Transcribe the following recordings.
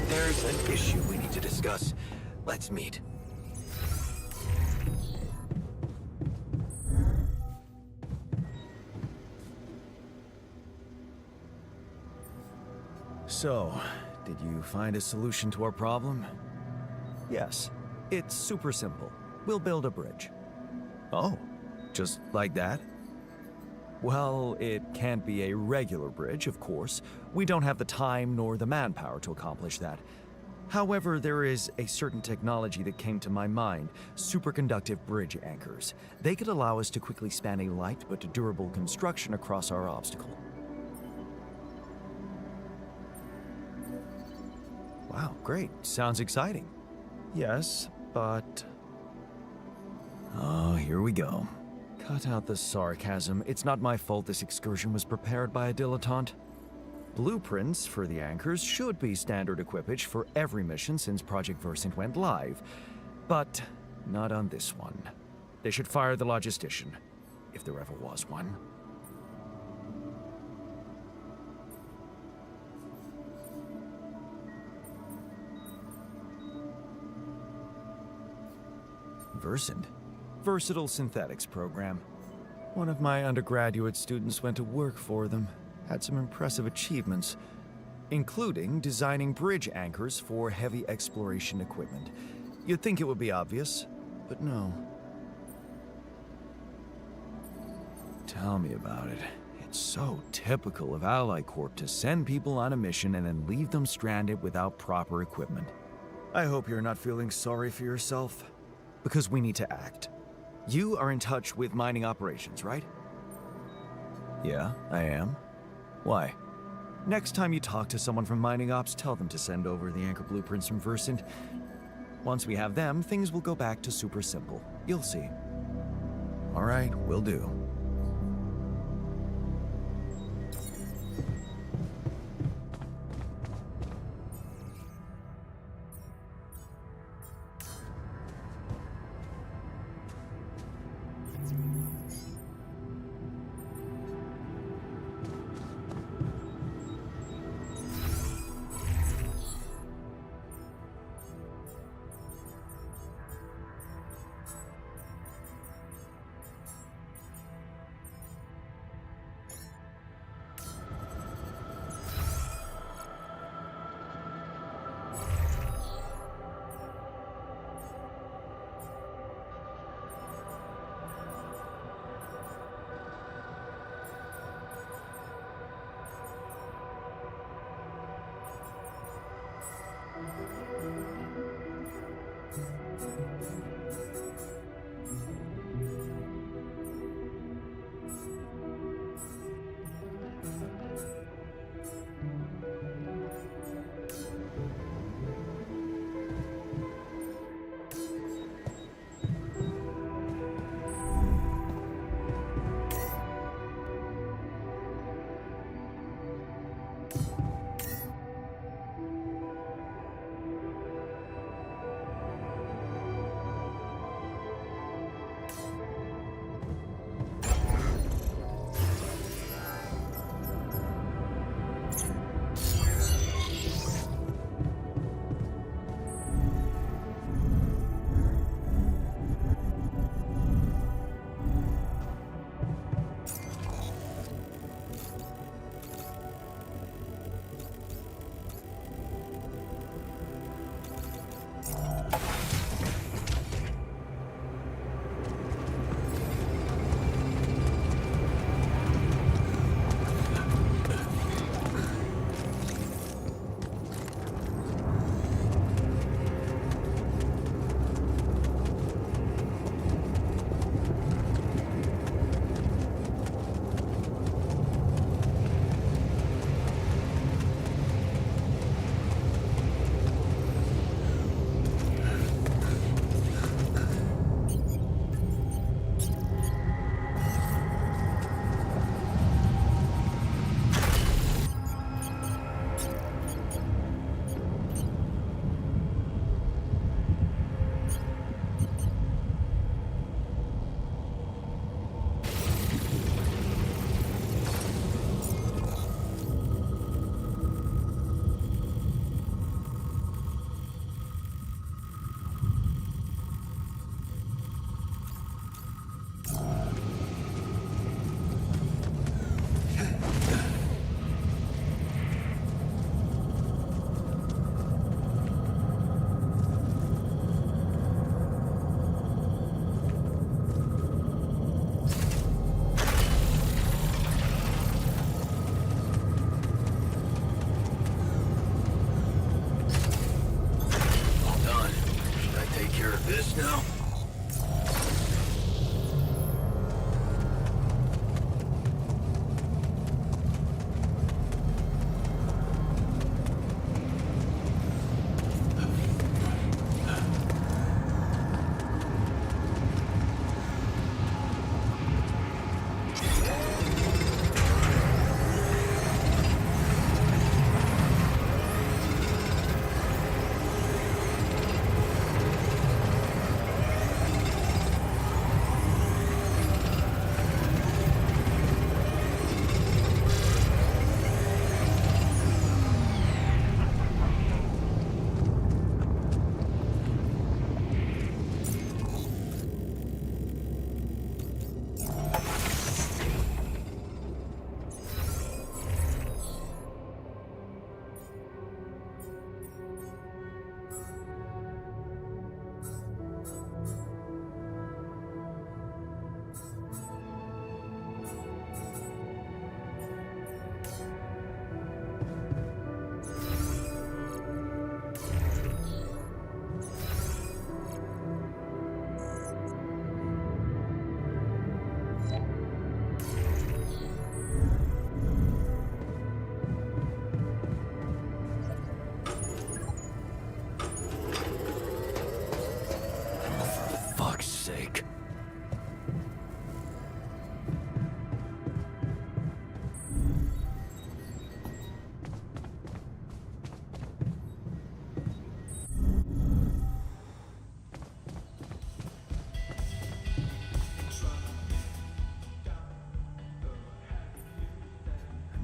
there's an issue we need to discuss. Let's meet. So, did you find a solution to our problem? Yes. It's super simple. We'll build a bridge. Oh, just like that? Well, it can't be a regular bridge, of course. We don't have the time nor the manpower to accomplish that. However, there is a certain technology that came to my mind, superconductive bridge anchors. They could allow us to quickly span a light but durable construction across our obstacle. Wow, great. Sounds exciting. Yes, but... Oh, here we go. Cut out the sarcasm. It's not my fault this excursion was prepared by a dilettante. Blueprints for the anchors should be standard equipage for every mission since Project Versant went live, but not on this one. They should fire the logistician, if there ever was one. Versant? Versatile Synthetics program. One of my undergraduate students went to work for them. Had some impressive achievements, including designing bridge anchors for heavy exploration equipment. You'd think it would be obvious, but no. Tell me about it. It's so typical of Ally Corp to send people on a mission and then leave them stranded without proper equipment. I hope you're not feeling sorry for yourself, because we need to act. You are in touch with mining operations, right? Yeah, I am. Why? Next time you talk to someone from mining ops, tell them to send over the anchor blueprints from Versant. Once we have them, things will go back to super simple. You'll see. All right, will do.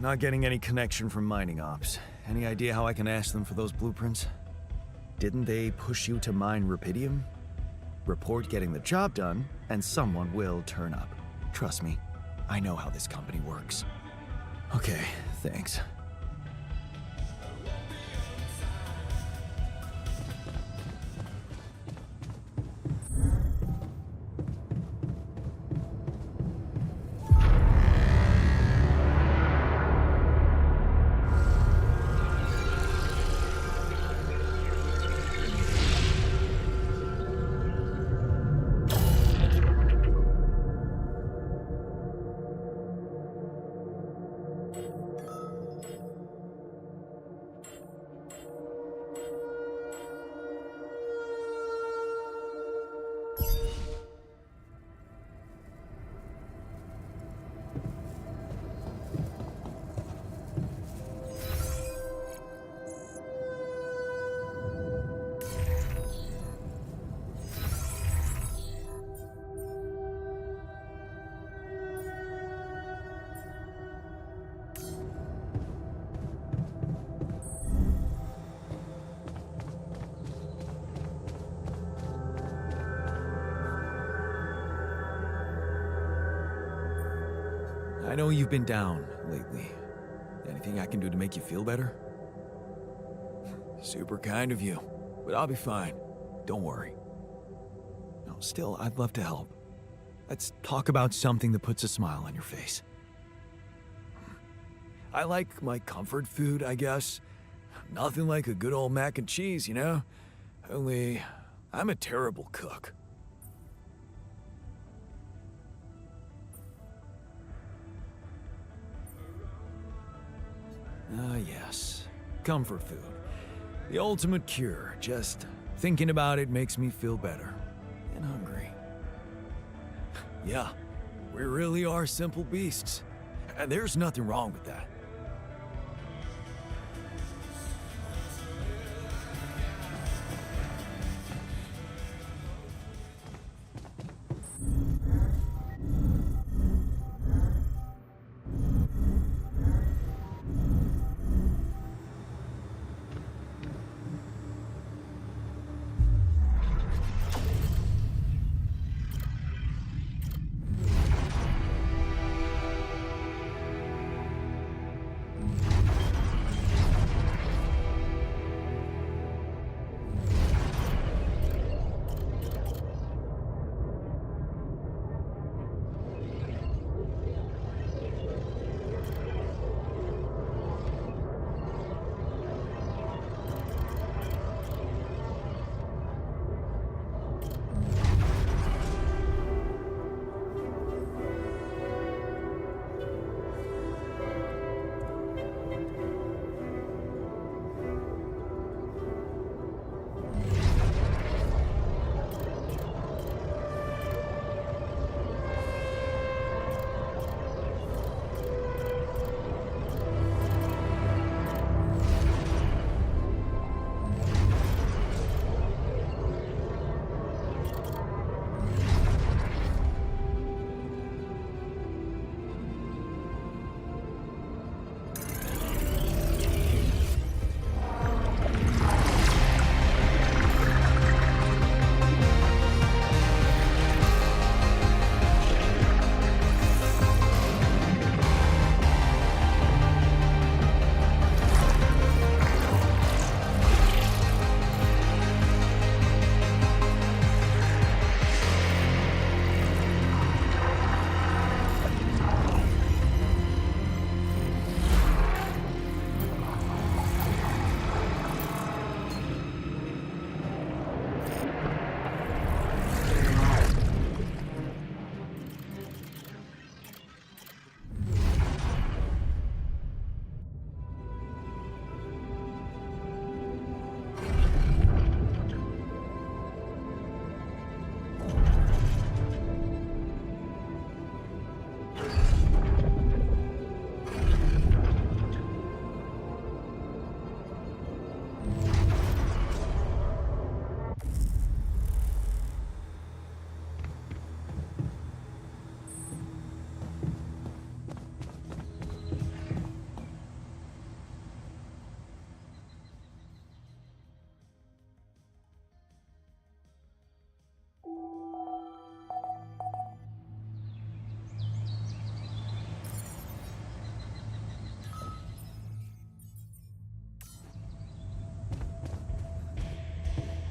Not getting any connection from mining ops. Any idea how I can ask them for those blueprints? Didn't they push you to mine rubidium? Report getting the job done, and someone will turn up. Trust me, I know how this company works. Okay, thanks. I know you've been down lately. Anything I can do to make you feel better? Super kind of you, but I'll be fine. Don't worry. No, still, I'd love to help. Let's talk about something that puts a smile on your face. I like my comfort food, I guess. Nothing like a good old mac and cheese, you know? Only, I'm a terrible cook. Ah, yes. Comfort food. The ultimate cure. Just thinking about it makes me feel better. And hungry. Yeah, we really are simple beasts. And there's nothing wrong with that.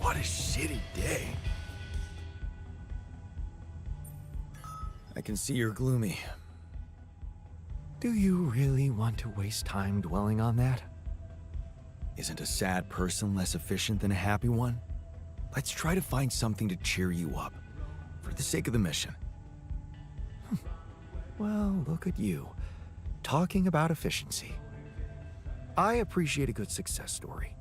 What a shitty day. I can see you're gloomy. Do you really want to waste time dwelling on that? Isn't a sad person less efficient than a happy one? Let's try to find something to cheer you up, for the sake of the mission. Well, look at you, talking about efficiency. I appreciate a good success story.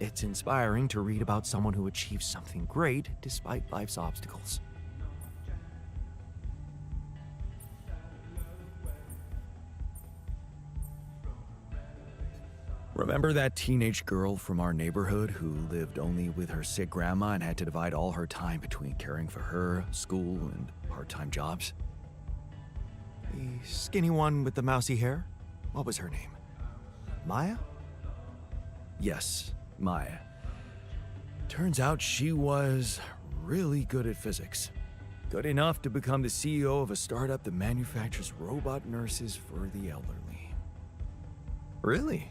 It's inspiring to read about someone who achieves something great despite life's obstacles. Remember that teenage girl from our neighborhood who lived only with her sick grandma and had to divide all her time between caring for her, school, and part-time jobs? The skinny one with the mousy hair? What was her name? Maya? Yes, Maya. Turns out she was really good at physics. Good enough to become the CEO of a startup that manufactures robot nurses for the elderly. Really?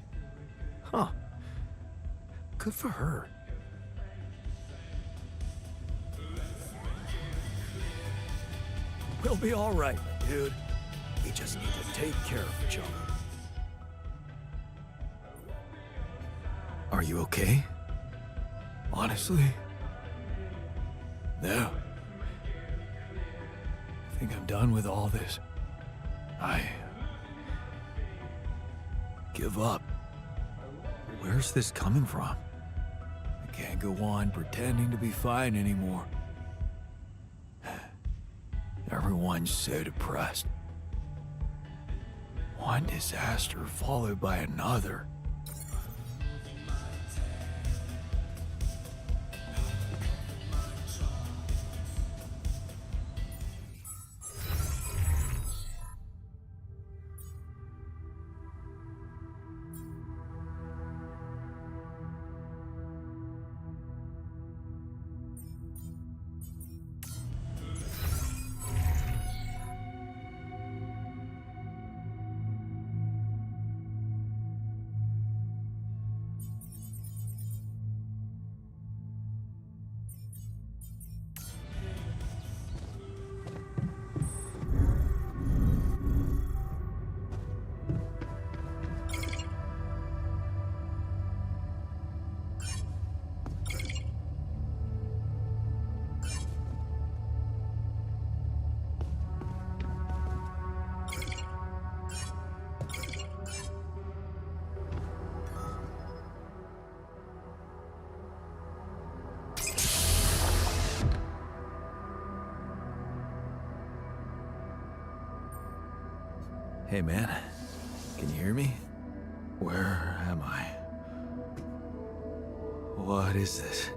Huh. Good for her. We'll be all right, dude. We just need to take care of each other. Are you okay? Honestly? No. I think I'm done with all this. I give up. Where's this coming from? I can't go on pretending to be fine anymore. Everyone's so depressed. One disaster followed by another. Hey man, can you hear me? Where am I? What is this?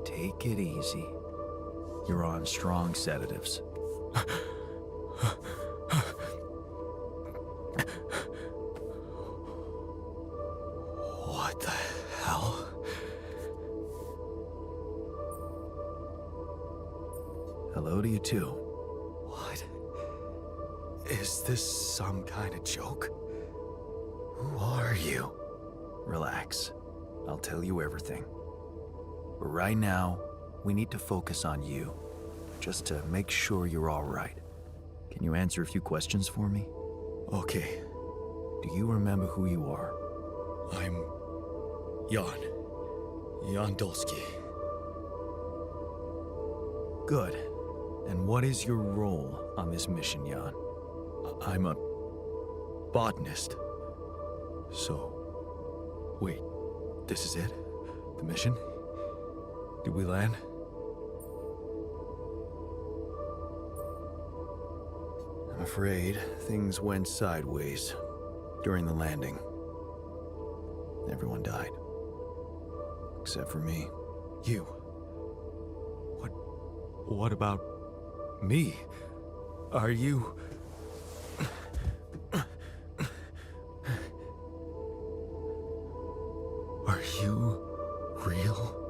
Take it easy. You're on strong sedatives. What the hell? Hello to you too. What? Is this some kind of joke? Who are you? Relax. I'll tell you everything. But right now, we need to focus on you, just to make sure you're all right. Can you answer a few questions for me? Okay. Do you remember who you are? I'm Jan Dolsky. Good. And what is your role on this mission, Jan? I'm a botanist. So, wait, this is it? The mission? Did we land? I'm afraid things went sideways during the landing. Everyone died. Except for me. You. What about me? Are you... Are you real?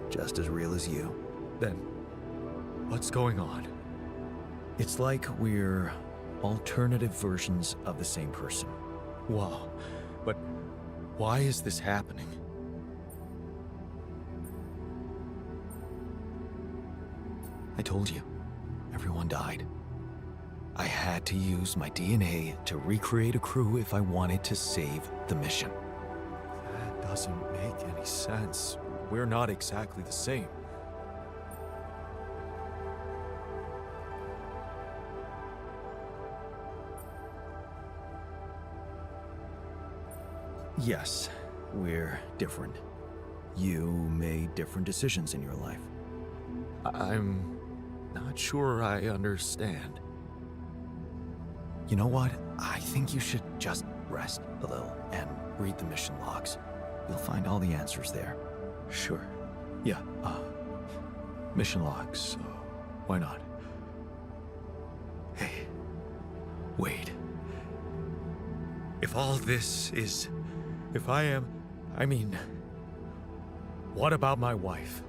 Just as real as you. Then What's going on? It's like we're alternative versions of the same person. Wow. But why is this happening? I told you, everyone died. I had to use my DNA to recreate a crew if I wanted to save the mission. That doesn't make any sense. We're not exactly the same. Yes, we're different. You made different decisions in your life. I'm not sure I understand. You know what? I think you should just rest a little and read the mission logs. You'll find all the answers there. Sure. Yeah, Mission logs. Why not? hey, Wade. If all this is... If I mean... What about my wife?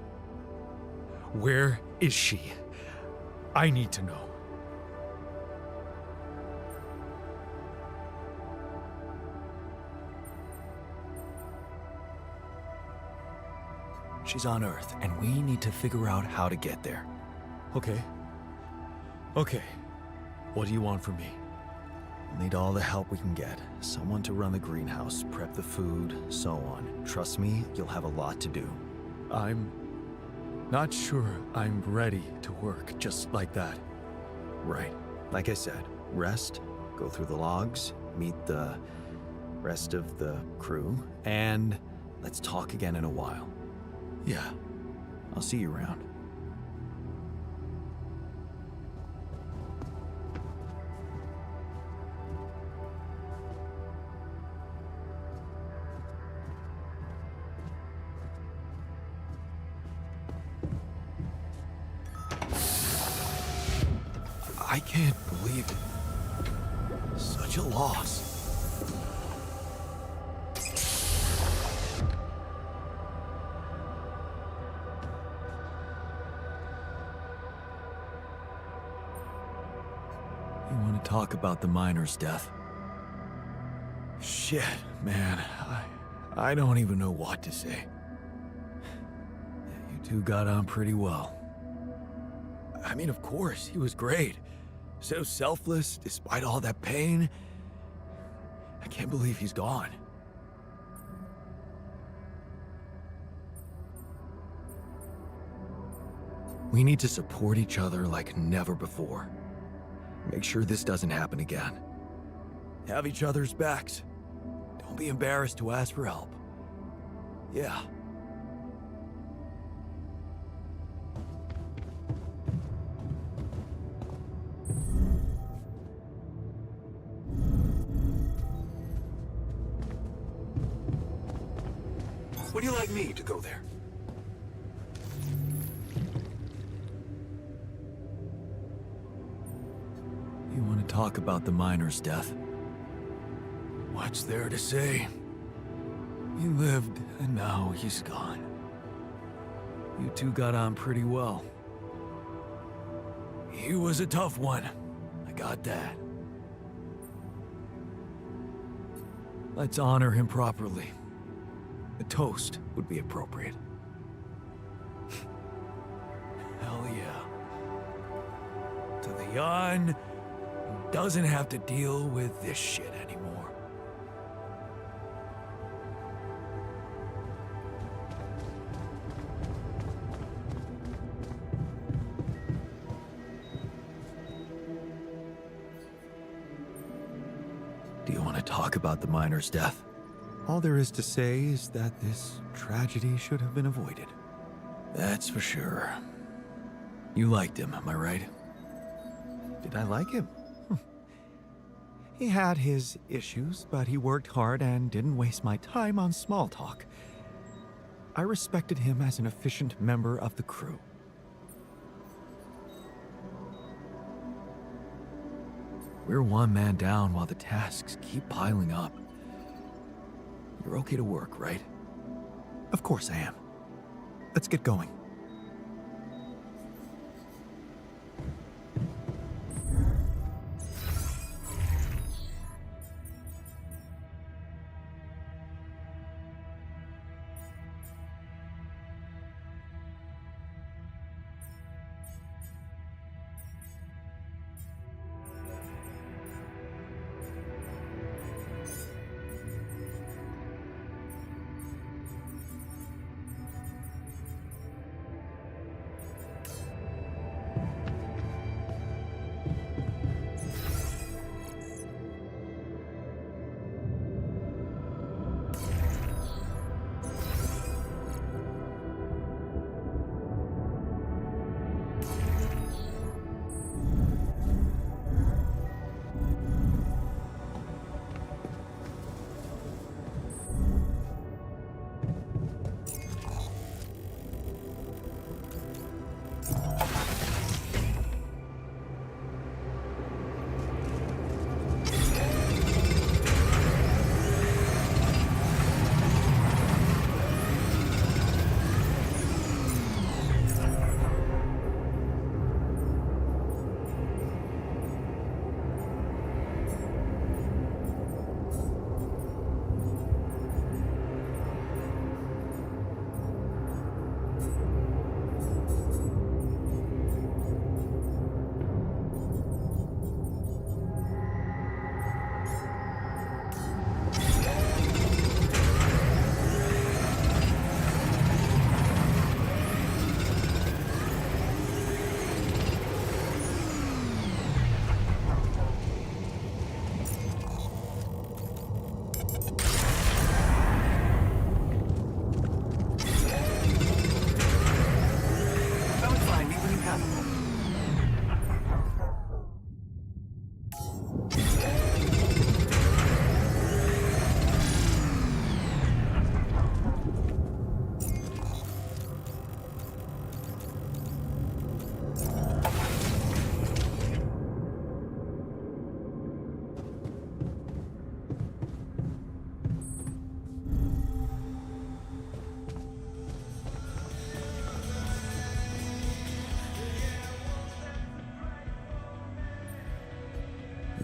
Where is she? I need to know. She's on Earth, and we need to figure out how to get there. Okay. What do you want from me? We'll need all the help we can get. Someone to run the greenhouse, prep the food, so on. Trust me, you'll have a lot to do. I'm not sure I'm ready to work just like that. Right. Like I said, rest, go through the logs, meet the rest of the crew, and let's talk again in a while. Yeah. I'll see you around. I can't believe it. Such a loss. You want to talk about the miner's death? Shit, man. I don't even know what to say. You two got on pretty well. I mean, of course, he was great. So selfless, despite all that pain. I can't believe he's gone. We need to support each other like never before. Make sure this doesn't happen again. Have each other's backs. Don't be embarrassed to ask for help. Yeah. Would you like me to go there? You want to talk about the miner's death? What's there to say? He lived, and now he's gone. You two got on pretty well. He was a tough one. I got that. Let's honor him properly. A toast would be appropriate. Hell yeah. To the young who doesn't have to deal with this shit anymore. Do you want to talk about the miner's death? All there is to say is that this tragedy should have been avoided. That's for sure. You liked him, am I right? Did I like him? He had his issues, but he worked hard and didn't waste my time on small talk. I respected him as an efficient member of the crew. We're one man down while the tasks keep piling up. You're okay to work, right? Of course I am. Let's get going.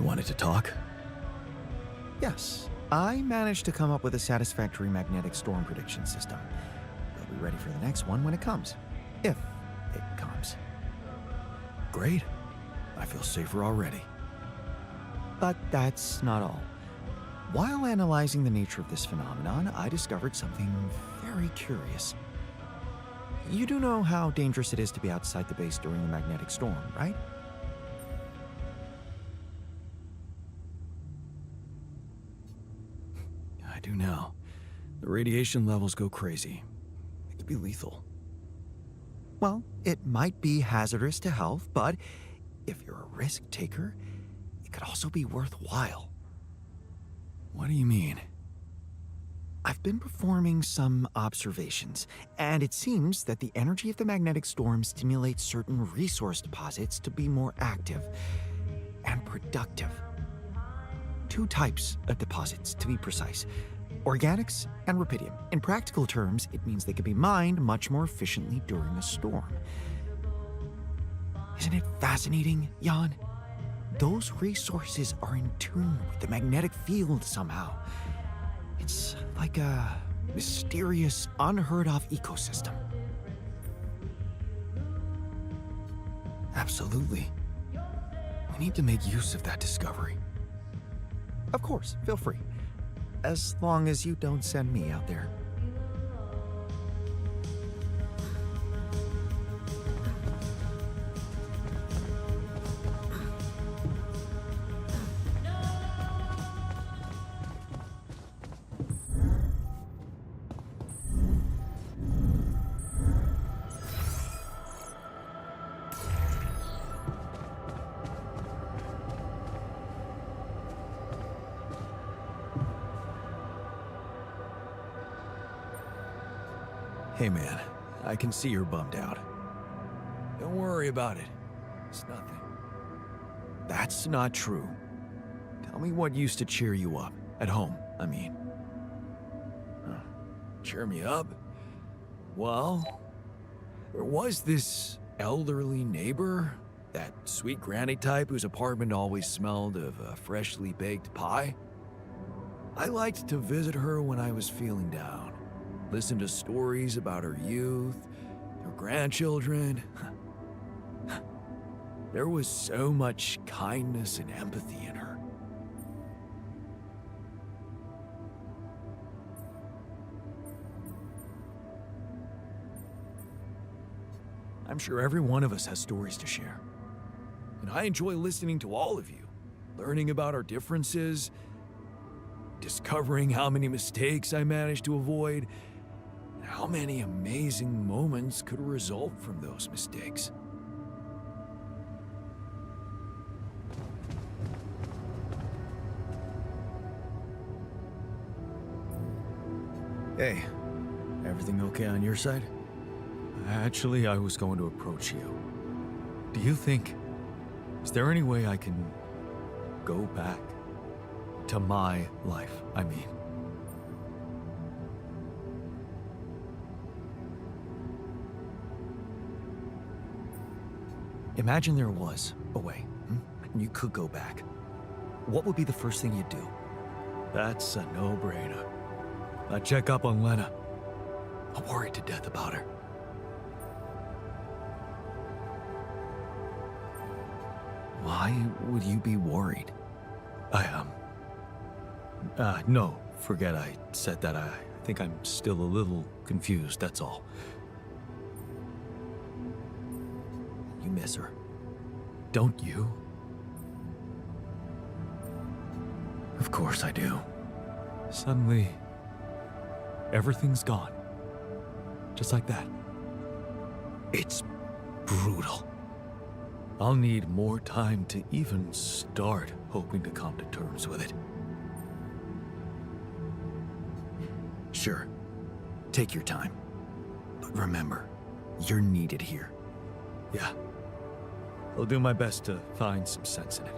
wanted to talk? Yes, I managed to come up with a satisfactory magnetic storm prediction system. We'll be ready for the next one when it comes. If it comes. Great. I feel safer already. But that's not all. While analyzing the nature of this phenomenon, I discovered something very curious. You do know how dangerous it is to be outside the base during a magnetic storm, right? I do now. The radiation levels go crazy. It could be lethal. Well, it might be hazardous to health, but if you're a risk taker, it could also be worthwhile. What do you mean? I've been performing some observations, and it seems that the energy of the magnetic storm stimulates certain resource deposits to be more active and productive. Two types of deposits, to be precise. Organics and rubidium. In practical terms, it means they can be mined much more efficiently during a storm. Isn't it fascinating, Jan? Those resources are in tune with the magnetic field somehow. It's like a mysterious, unheard-of ecosystem. Absolutely. We need to make use of that discovery. Of course, feel free. As long as you don't send me out there. Hey man, I can see you're bummed out. Don't worry about it. It's nothing. That's not true. Tell me what used to cheer you up. At home, I mean. Huh. Cheer me up? Well, there was this elderly neighbor, that sweet granny type whose apartment always smelled of a freshly baked pie. I liked to visit her when I was feeling down. Listen to stories about her youth, her grandchildren. There was so much kindness and empathy in her. I'm sure every one of us has stories to share. And I enjoy listening to all of you, learning about our differences, discovering how many mistakes I managed to avoid, and how many amazing moments could result from those mistakes. Hey, everything okay on your side? Actually, I was going to approach you. Do you think... Is there any way I can go back to my life, I mean? Imagine there was a way, and you could go back. What would be the first thing you'd do? That's a no-brainer. I'd check up on Lena. I'm worried to death about her. Why would you be worried? No, forget I said that. I think I'm still a little confused, that's all. You miss her, don't you? Of course I do. Suddenly, everything's gone. Just like that. It's brutal. I'll need more time to even start hoping to come to terms with it. Sure, take your time. But remember, you're needed here. Yeah. I'll do my best to find some sense in it.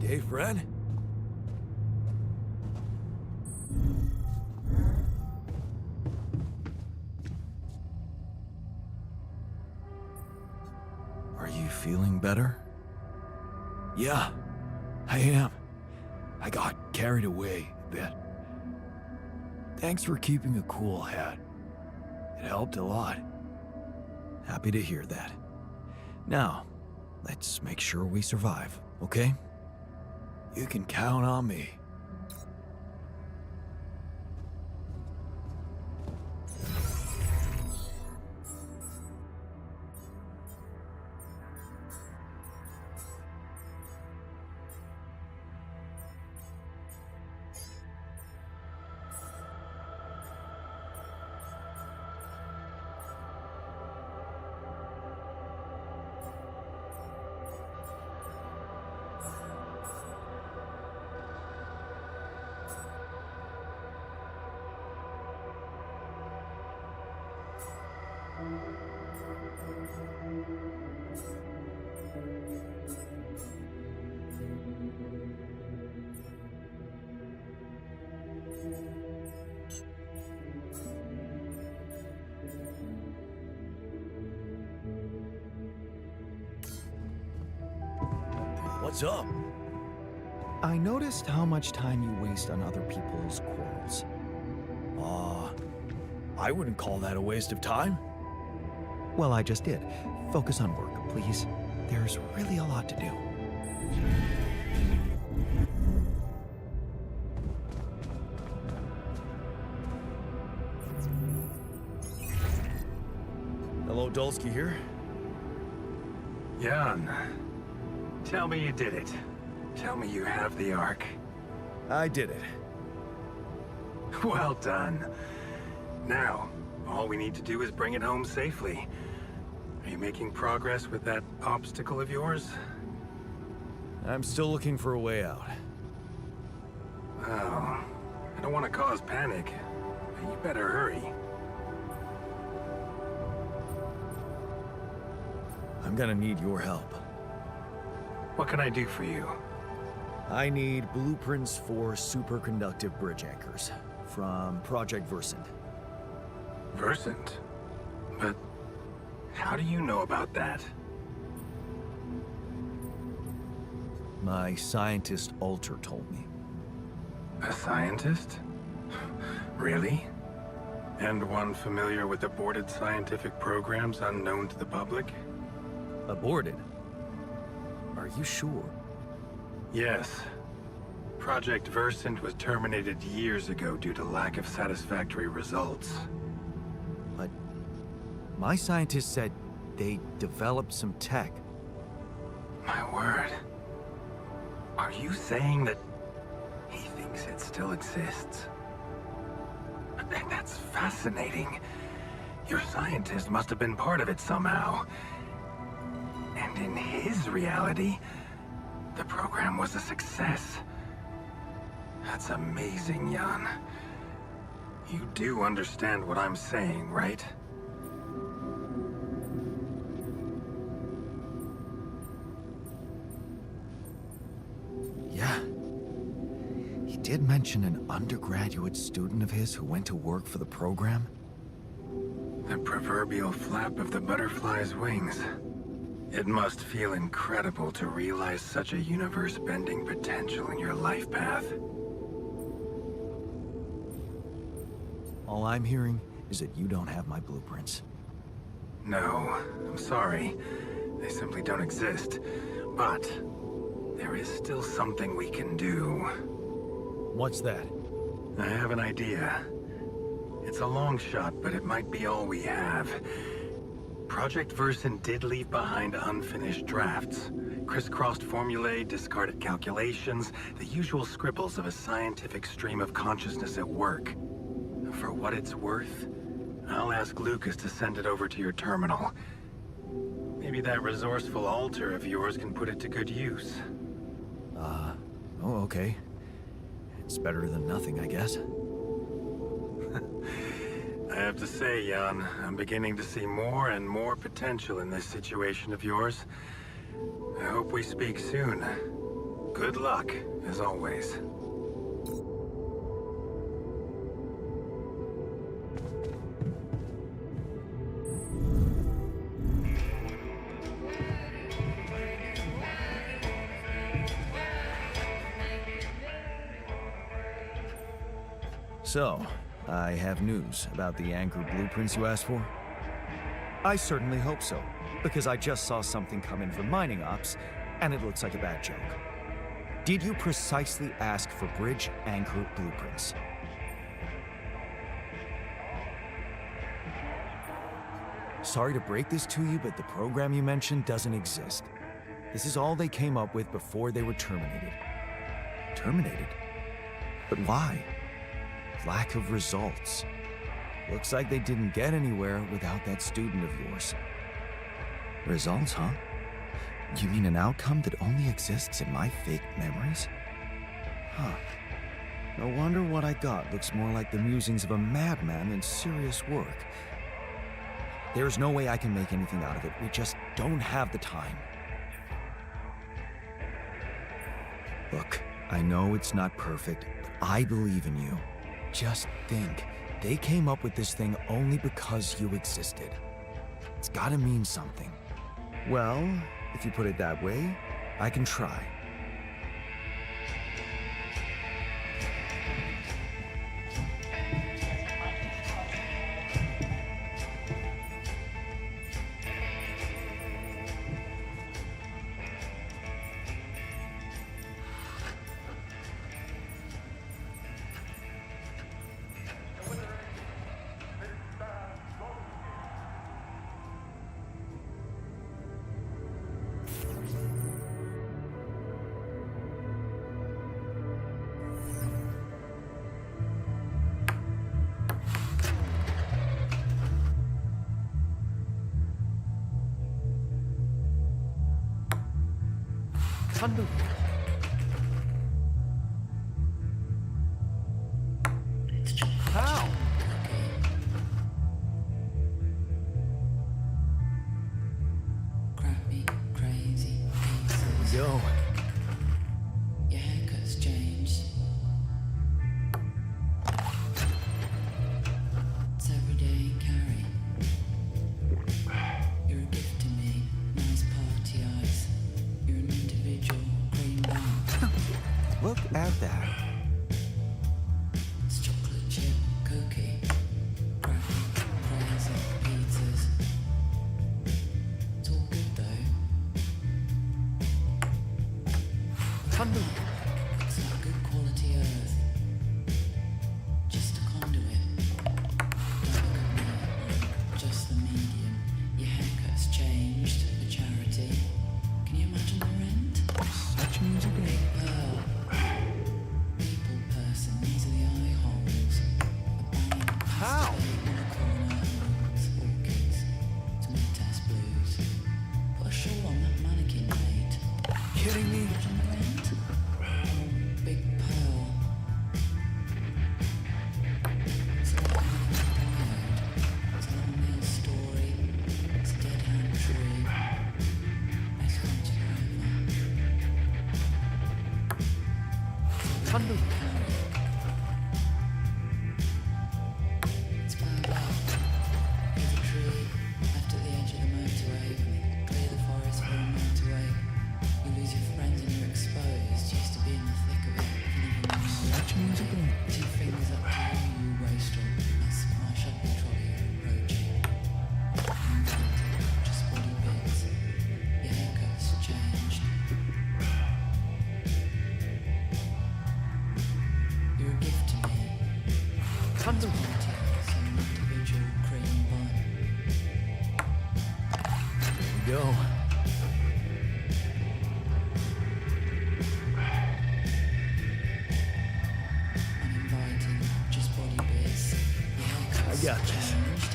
okay, friend? Are you feeling better? Yeah, I am. I got carried away a bit. Thanks for keeping a cool head. It helped a lot. Happy to hear that. Now, let's make sure we survive, okay? You can count on me. What's up? I noticed how much time you waste on other people's quarrels. I wouldn't call that a waste of time. Well, I just did. Focus on work, please. There's really a lot to do. Hello, Dulski here. Jan, tell me you did it. Tell me you have the Ark. I did it. Well done. Now, all we need to do is bring it home safely. Are you making progress with that obstacle of yours? I'm still looking for a way out. Oh, I don't want to cause panic, but you better hurry. I'm gonna need your help. What can I do for you? I need blueprints for superconductive bridge anchors from Project Versant. Versant? But how do you know about that? My scientist Alter told me. A scientist? Really? And one familiar with aborted scientific programs unknown to the public? Aborted? Are you sure? Yes. Project Versant was terminated years ago due to lack of satisfactory results. But my scientist said they developed some tech. My word. Are you saying that he thinks it still exists? That's fascinating. Your scientist must have been part of it somehow. And in his reality, the program was a success. That's amazing, Jan. You do understand what I'm saying, right? Yeah. He did mention an undergraduate student of his who went to work for the program. The proverbial flap of the butterfly's wings. It must feel incredible to realize such a universe-bending potential in your life path. All I'm hearing is that you don't have my blueprints. No, I'm sorry. They simply don't exist. But there is still something we can do. What's that? I have an idea. It's a long shot, but it might be all we have. Project Versant did leave behind unfinished drafts. Crisscrossed formulae, discarded calculations, the usual scribbles of a scientific stream of consciousness at work. For what it's worth, I'll ask Lucas to send it over to your terminal. Maybe that resourceful altar of yours can put it to good use. Oh, okay. It's better than nothing, I guess. I have to say, Jan, I'm beginning to see more and more potential in this situation of yours. I hope we speak soon. Good luck, as always. So, I have news about the anchor blueprints you asked for? I certainly hope so, because I just saw something come in from mining ops, and it looks like a bad joke. Did you precisely ask for bridge anchor blueprints? Sorry to break this to you, but the program you mentioned doesn't exist. This is all they came up with before they were terminated. Terminated? But why? Lack of results. Looks like they didn't get anywhere without that student of yours. Results, huh? You mean an outcome that only exists in my fake memories? Huh. No wonder what I got looks more like the musings of a madman than serious work. There's no way I can make anything out of it. We just don't have the time. Look, I know it's not perfect, but I believe in you. Just think, they came up with this thing only because you existed. It's gotta mean something. Well, if you put it that way, I can try. How? Crappy, crazy pieces. Yo. Your haircut's changed. It's everyday carry. You're a gift to me, nice party eyes. You're an individual, green bun. Look at that. It's chocolate chip cookie. Crappy, crazy pizzas. It's all good though. It's not good quality earth. Just a conduit. Don't look at me, I'm just the medium. Your haircut's changed for charity. Can you imagine the rent? Such music. Big pearl. People person, these are the eye holes. A banging How? pasta in the corner holds orchids. Some test blues. Put a shawl on that mannequin, mate. Kidding me? Imagine the rent. Big pearl. It's like having a diode. It's a long nail story. It's a dead hand tree. Nice hunt forever. It's bad luck. There's a tree left at the edge of the motorway. Clear the forest for a motorway. You lose your friends and you're exposed. Used to be in the thick of it. Such music. 2 fingers up to you, you wastrel. That's my shopping trolley approaching. Invented, just body bits. Your haircut's changed. You're a gift to me. Party eyes and an individual cream bun. There we go. Uninviting, just body bits. Your haircut's I got this. changed.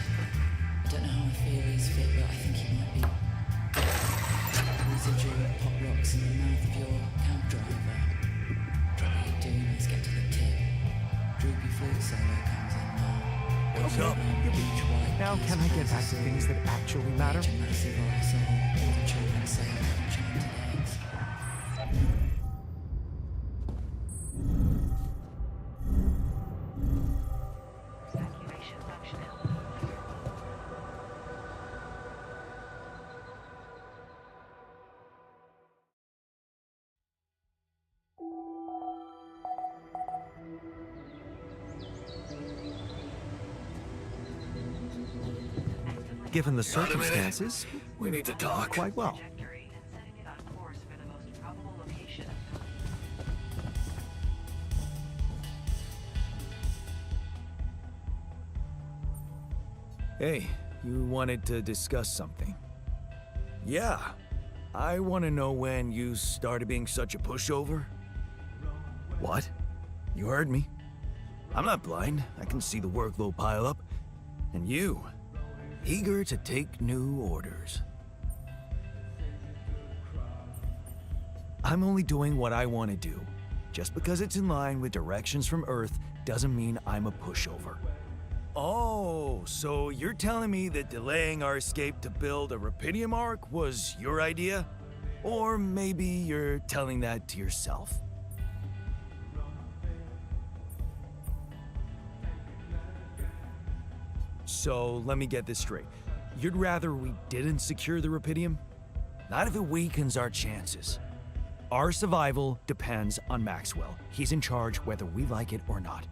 I don't know how I feel he's fit, but I think he might be. Residual pop rocks in the mouth of your cab driver. Drop what you're doing, let's get to the tip. Droopy flute solo comes in now. What's up? Beach white Now piece can I of get back to blizzard. things that actually matter? Major massive arsehole. All the children say about enchanted eggs. given the Got a minute? circumstances, We need to talk. quite well. Trajectory and setting it on course for the most probable location. Hey, you wanted to discuss something. Yeah, I want to know when you started being such a pushover. What? You heard me. I'm not blind. I can see the workload pile up. And you, eager to take new orders. I'm only doing what I want to do. Just because it's in line with directions from Earth doesn't mean I'm a pushover. Oh, so you're telling me that delaying our escape to build a Rapidium Ark was your idea? Or maybe you're telling that to yourself. So let me get this straight. You'd rather we didn't secure the Rapidium? Not if it weakens our chances. Our survival depends on Maxwell. He's in charge whether we like it or not.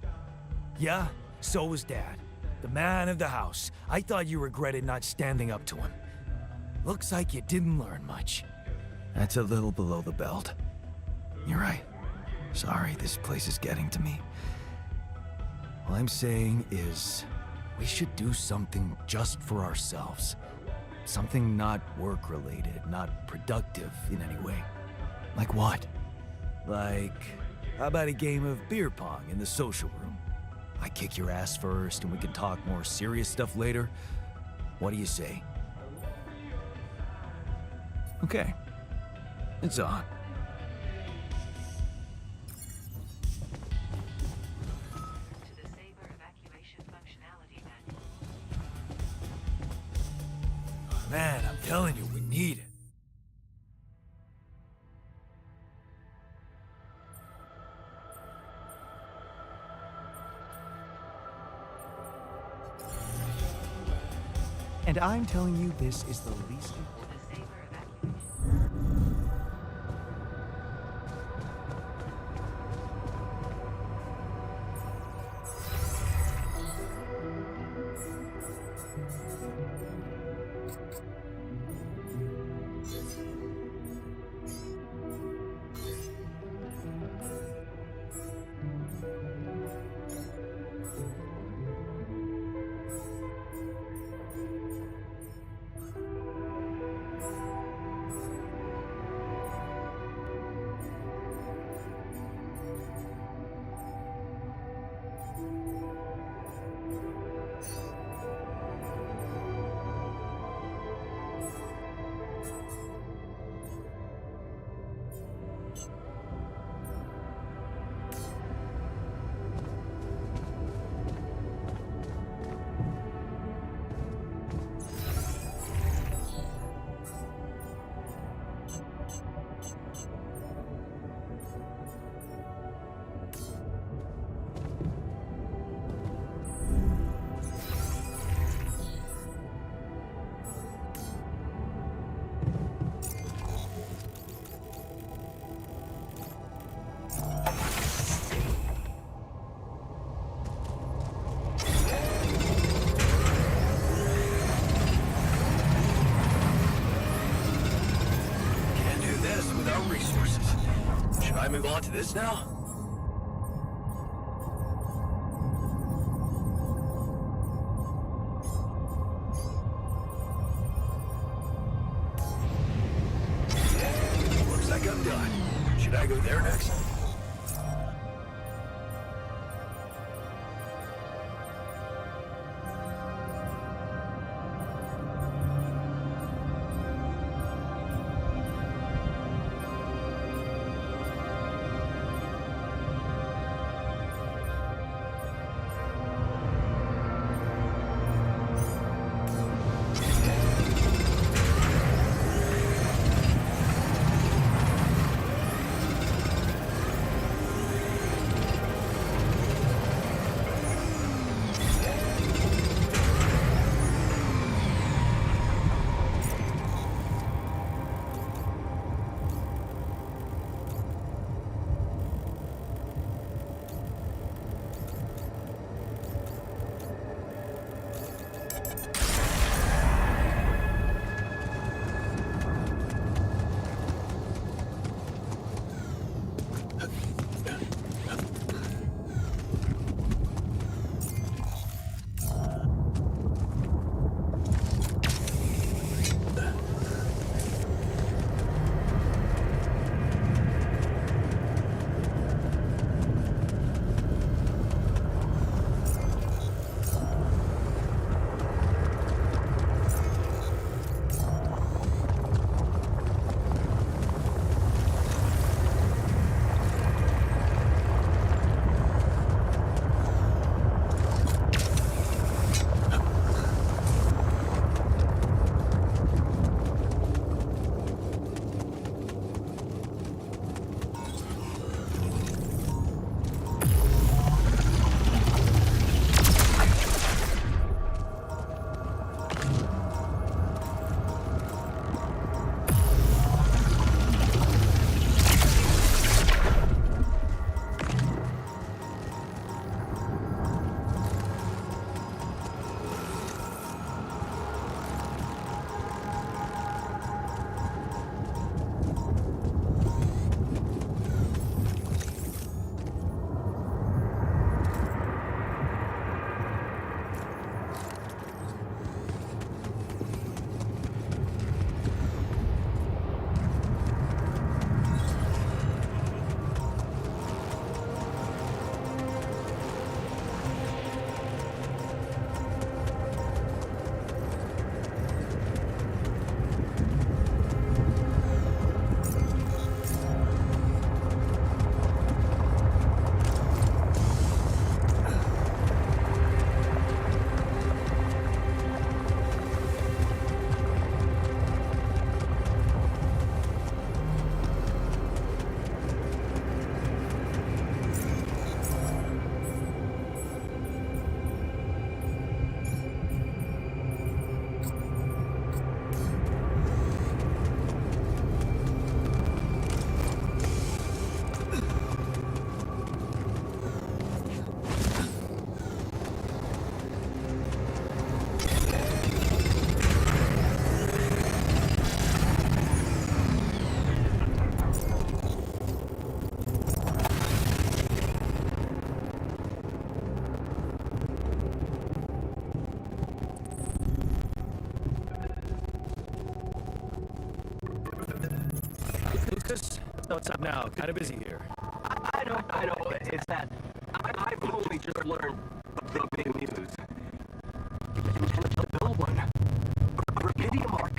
Yeah, so was Dad. The man of the house. I thought you regretted not standing up to him. Looks like you didn't learn much. That's a little below the belt. You're right. Sorry, this place is getting to me. All I'm saying is, we should do something just for ourselves. Something not work-related, not productive in any way. Like what? Like, how about a game of beer pong in the social room? I kick your ass first and we can talk more serious stuff later. What do you say? Okay. It's on. To the Saber evacuation functionality manual. Man, I'm telling you, we need it. And I'm telling you, this is the least. To the Saber evacuation. Can't do this without resources. Should I move on to this now? Looks like I'm done. Should I go there next? What's up now? Kind of busy here. I know. It's that I've only just learned the big news. And to build one, a Rapidium arc.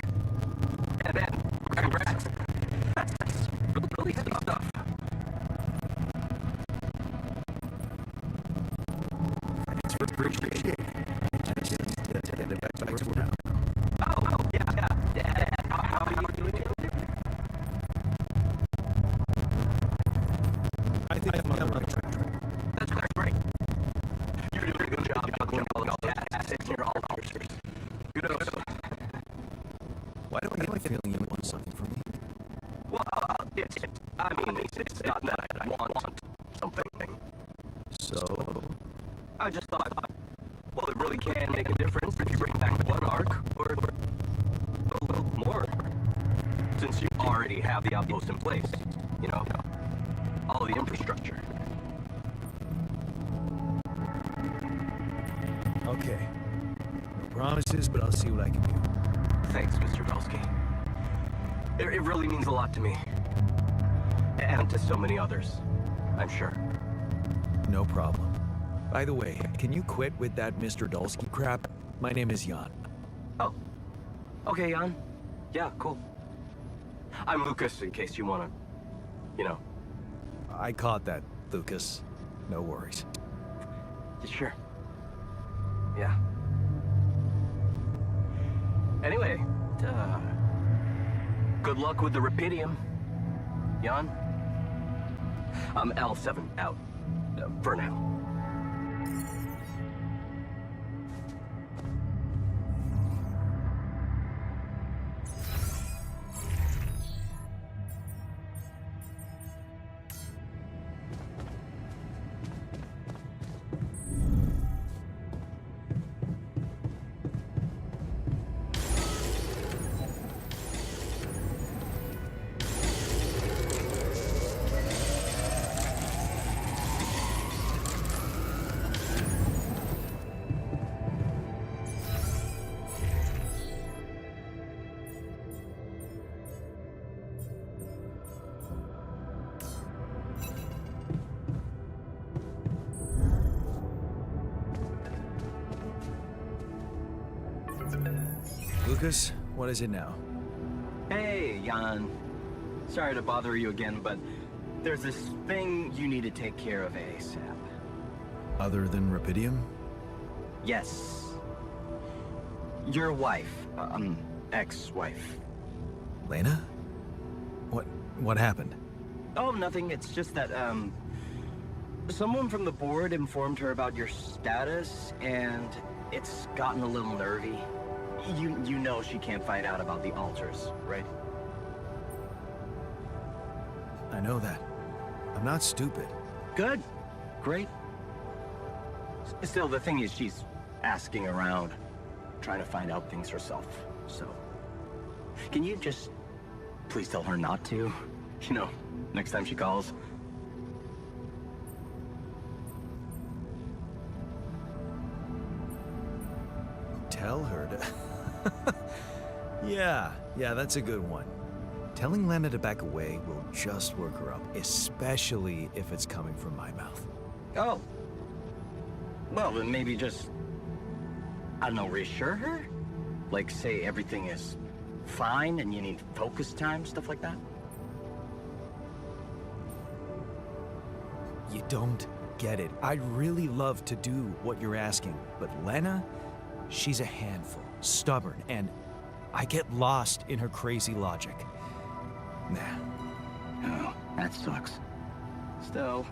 And then, congrats. That's really heavy stuff. Thanks for appreciating it. Just to get it back to where we're now. Oh, yeah. How are you doing it? I think I'm on the track. That's great. You're doing a good job juggling all those assets and your all officers. Kudos. Why do I get my feeling you want something from me? Well, it's not that I want something. So, I just thought, well, it really can make a difference if you bring back one arc, or a little more. Since you already have the outpost in place, you know, all the infrastructure. okay. No promises, but I'll see what I can do. Thanks, Mr. Belsky. It really means a lot to me. And to so many others, I'm sure. No problem. By the way, can you quit with that Mr. Dulski crap? My name is Jan. Oh. Okay, Jan. Yeah, cool. I'm Lucas, in case you wanna, you know. I caught that, Lucas. No worries. Sure. Yeah. Anyway, good luck with the Rapidium, Jan. I'm L7 out, for now. Lucas, what is it now? Hey, Jan. Sorry to bother you again, but there's this thing you need to take care of ASAP. Other than Rapidium? Yes. Your wife, ex-wife. Lena? What happened? Oh, nothing. It's just that, someone from the board informed her about your status, and it's gotten a little nervy. You know she can't find out about the altars, right? I know that. I'm not stupid. Good. Great. Still, the thing is, she's asking around, trying to find out things herself, so... Can you just please tell her not to? You know, next time she calls. Tell her to... Yeah, that's a good one. Telling Lena to back away will just work her up, especially if it's coming from my mouth. Oh. Well, then maybe just... I don't know, reassure her? Like, say everything is fine and you need focus time, stuff like that? You don't get it. I'd really love to do what you're asking, but Lena, she's a handful, stubborn, and I get lost in her crazy logic. Nah. Oh, that sucks. Still,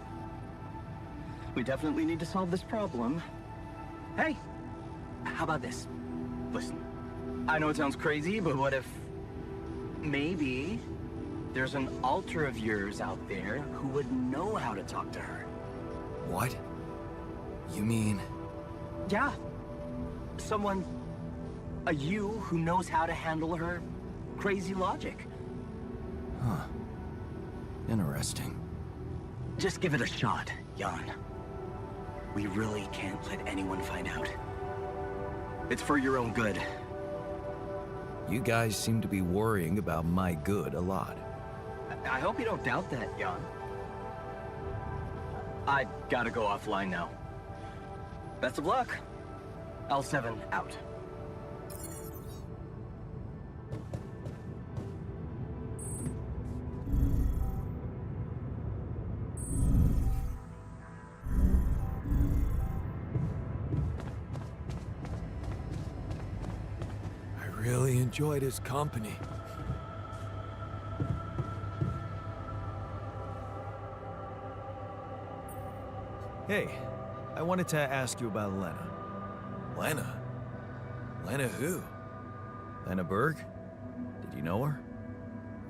we definitely need to solve this problem. Hey, how about this? Listen, I know it sounds crazy, but what if maybe there's an alter of yours out there who would know how to talk to her? What? You mean... Yeah. Someone, a you who knows how to handle her crazy logic. Huh. Interesting. Just give it a shot, Jan. We really can't let anyone find out. It's for your own good. You guys seem to be worrying about my good a lot. I hope you don't doubt that, Jan. I gotta go offline now. Best of luck. L7 out. I really enjoyed his company. Hey, I wanted to ask you about Lena. Lena? Lena who? Lena Berg? Did you know her?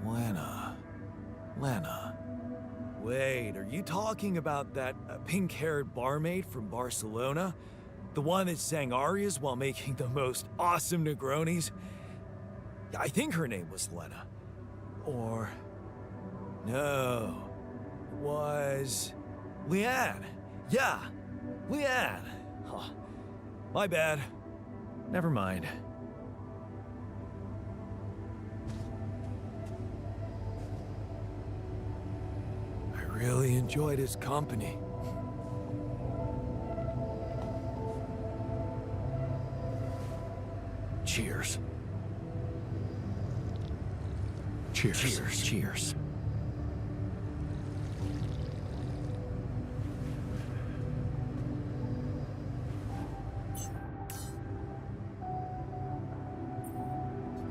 Lena. Lena. Wait, are you talking about that pink-haired barmaid from Barcelona? The one that sang arias while making the most awesome Negronis? I think her name was Lena. Or... no. It was... Leanne. Yeah, Leanne. Huh. My bad. Never mind. I really enjoyed his company. Cheers. Cheers. Cheers. Cheers.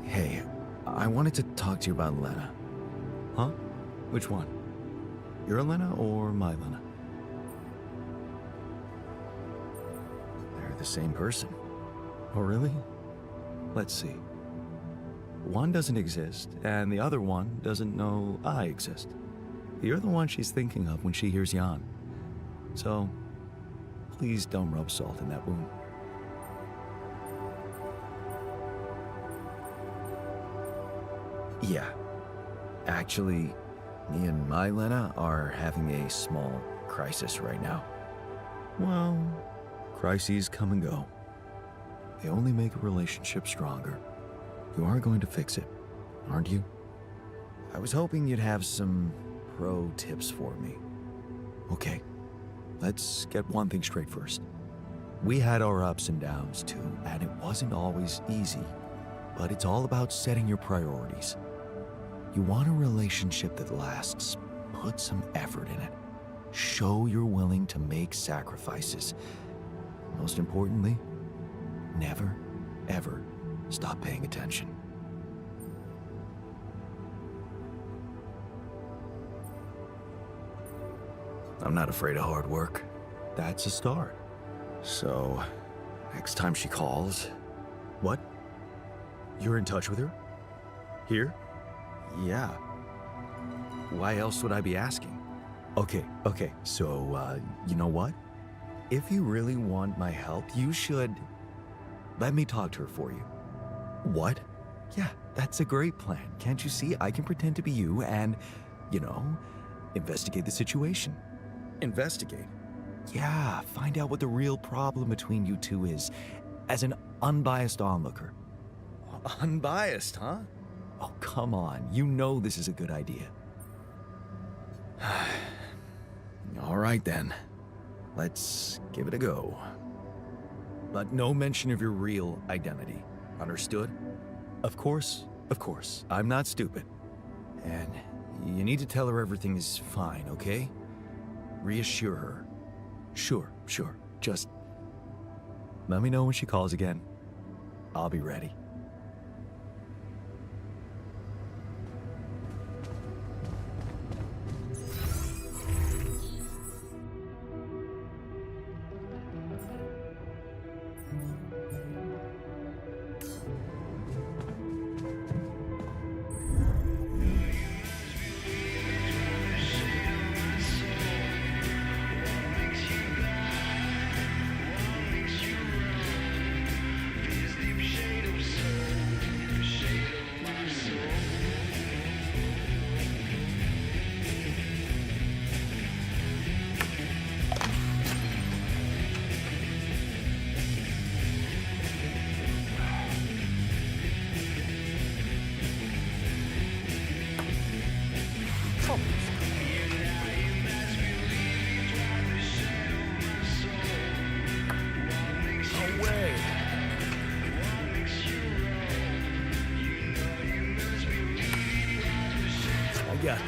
Hey, I wanted to talk to you about Lena. Huh? Which one? Your Lena or my Lena? They're the same person. Oh, really? Let's see. One doesn't exist, and the other one doesn't know I exist. You're the one she's thinking of when she hears Jan. So, please don't rub salt in that wound. Yeah. Actually, me and my Lena are having a small crisis right now. Well, crises come and go. They only make a relationship stronger. You are going to fix it, aren't you? I was hoping you'd have some pro tips for me. Okay, let's get one thing straight first. We had our ups and downs too, and it wasn't always easy. But it's all about setting your priorities. You want a relationship that lasts. Put some effort in it. Show you're willing to make sacrifices. Most importantly, never, ever stop paying attention. I'm not afraid of hard work. That's a start. So, next time she calls... What? You're in touch with her? Here? Yeah. Why else would I be asking? Okay, so, you know what? If you really want my help, you should... let me talk to her for you. What? Yeah, that's a great plan. Can't you see? I can pretend to be you and, investigate the situation. Investigate? Yeah, find out what the real problem between you two is, as an unbiased onlooker. Unbiased, huh? Oh, come on. You know this is a good idea. All right, then. Let's give it a go. But no mention of your real identity. Understood? Of course. I'm not stupid. And you need to tell her everything is fine, okay? Reassure her. Sure. Just let me know when she calls again. I'll be ready. Shade of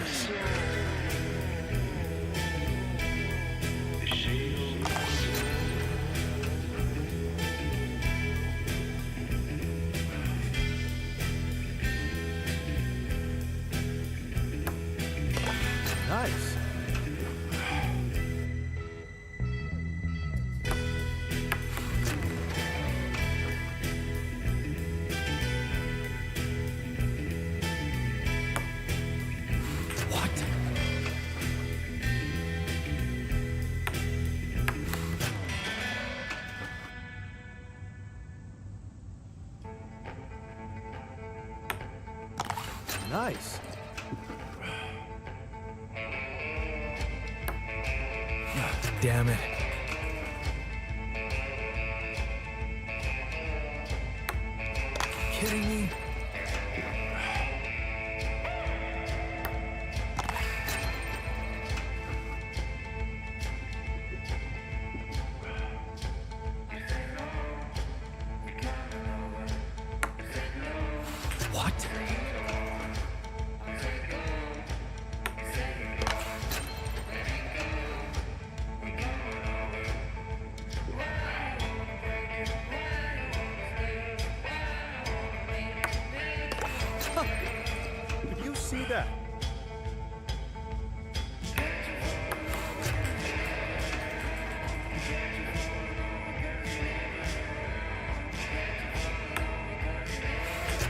Yes. Nice. What? Nice. Damn it. Kidding me? What? Did you see that?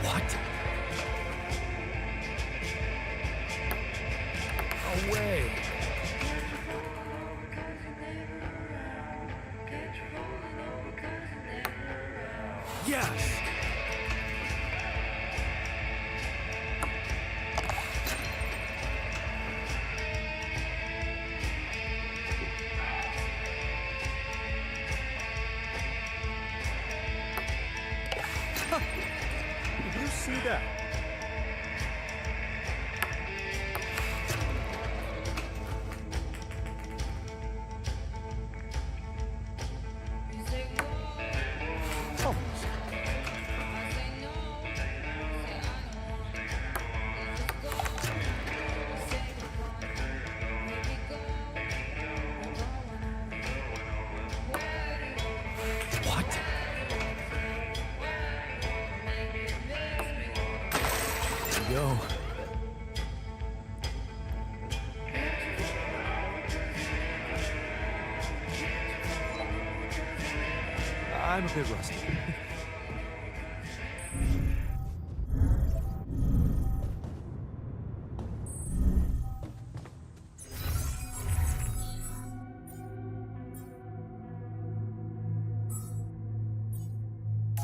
What? No way. Yes. Did you see that? Oh. What? There we go. I'm a bit rusty.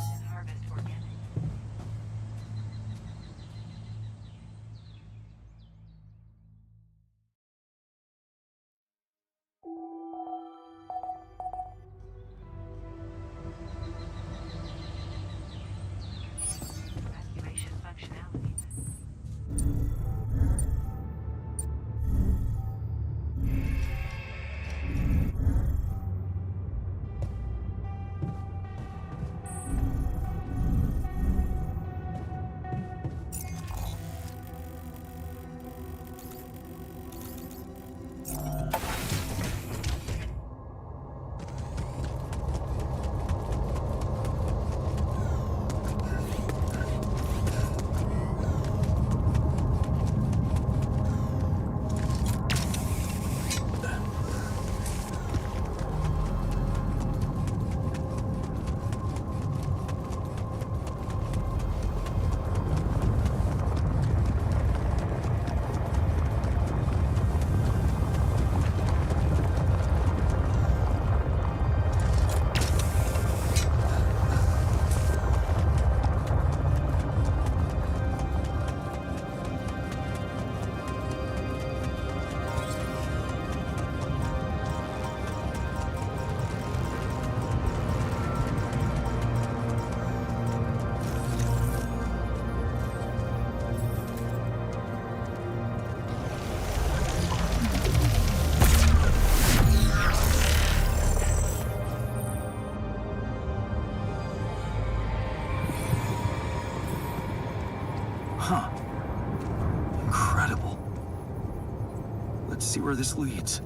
And harvest organic. Let's see where this leads.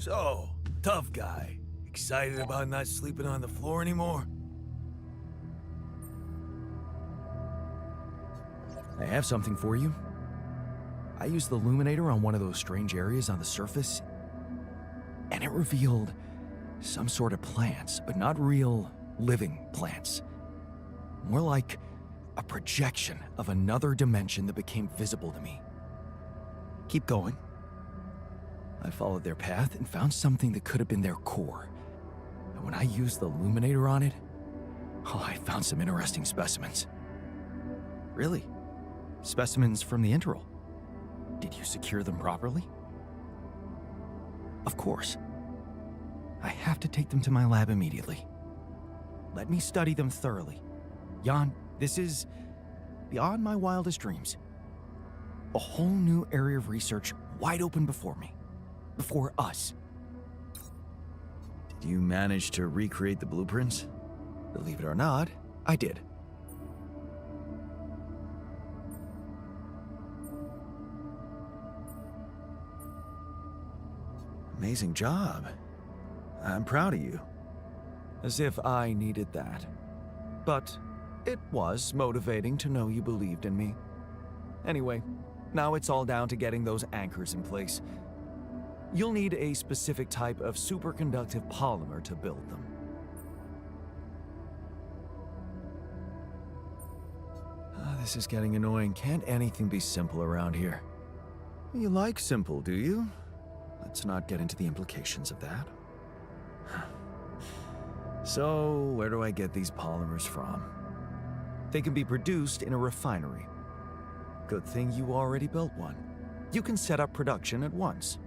So, tough guy. Excited about not sleeping on the floor anymore? I have something for you. I used the illuminator on one of those strange areas on the surface, and it revealed some sort of plants, but not real living plants. More like a projection of another dimension that became visible to me. Keep going. I followed their path and found something that could have been their core. And when I used the illuminator on it, I found some interesting specimens. Really? Specimens from the interval. Did you secure them properly? Of course. I have to take them to my lab immediately. Let me study them thoroughly. Jan, this is beyond my wildest dreams. A whole new area of research wide open before me. Before us. Did you manage to recreate the blueprints? Believe it or not, I did. Amazing job. I'm proud of you. As if I needed that. But it was motivating to know you believed in me. Anyway, now it's all down to getting those anchors in place. You'll need a specific type of superconductive polymer to build them. This is getting annoying. Can't anything be simple around here? You like simple, do you? Let's not get into the implications of that. So, where do I get these polymers from? They can be produced in a refinery. Good thing you already built one. You can set up production at once.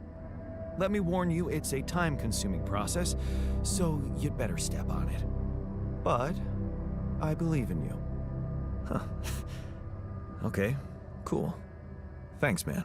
Let me warn you, it's a time-consuming process, so you'd better step on it. But I believe in you. Huh. Okay, cool. Thanks, man.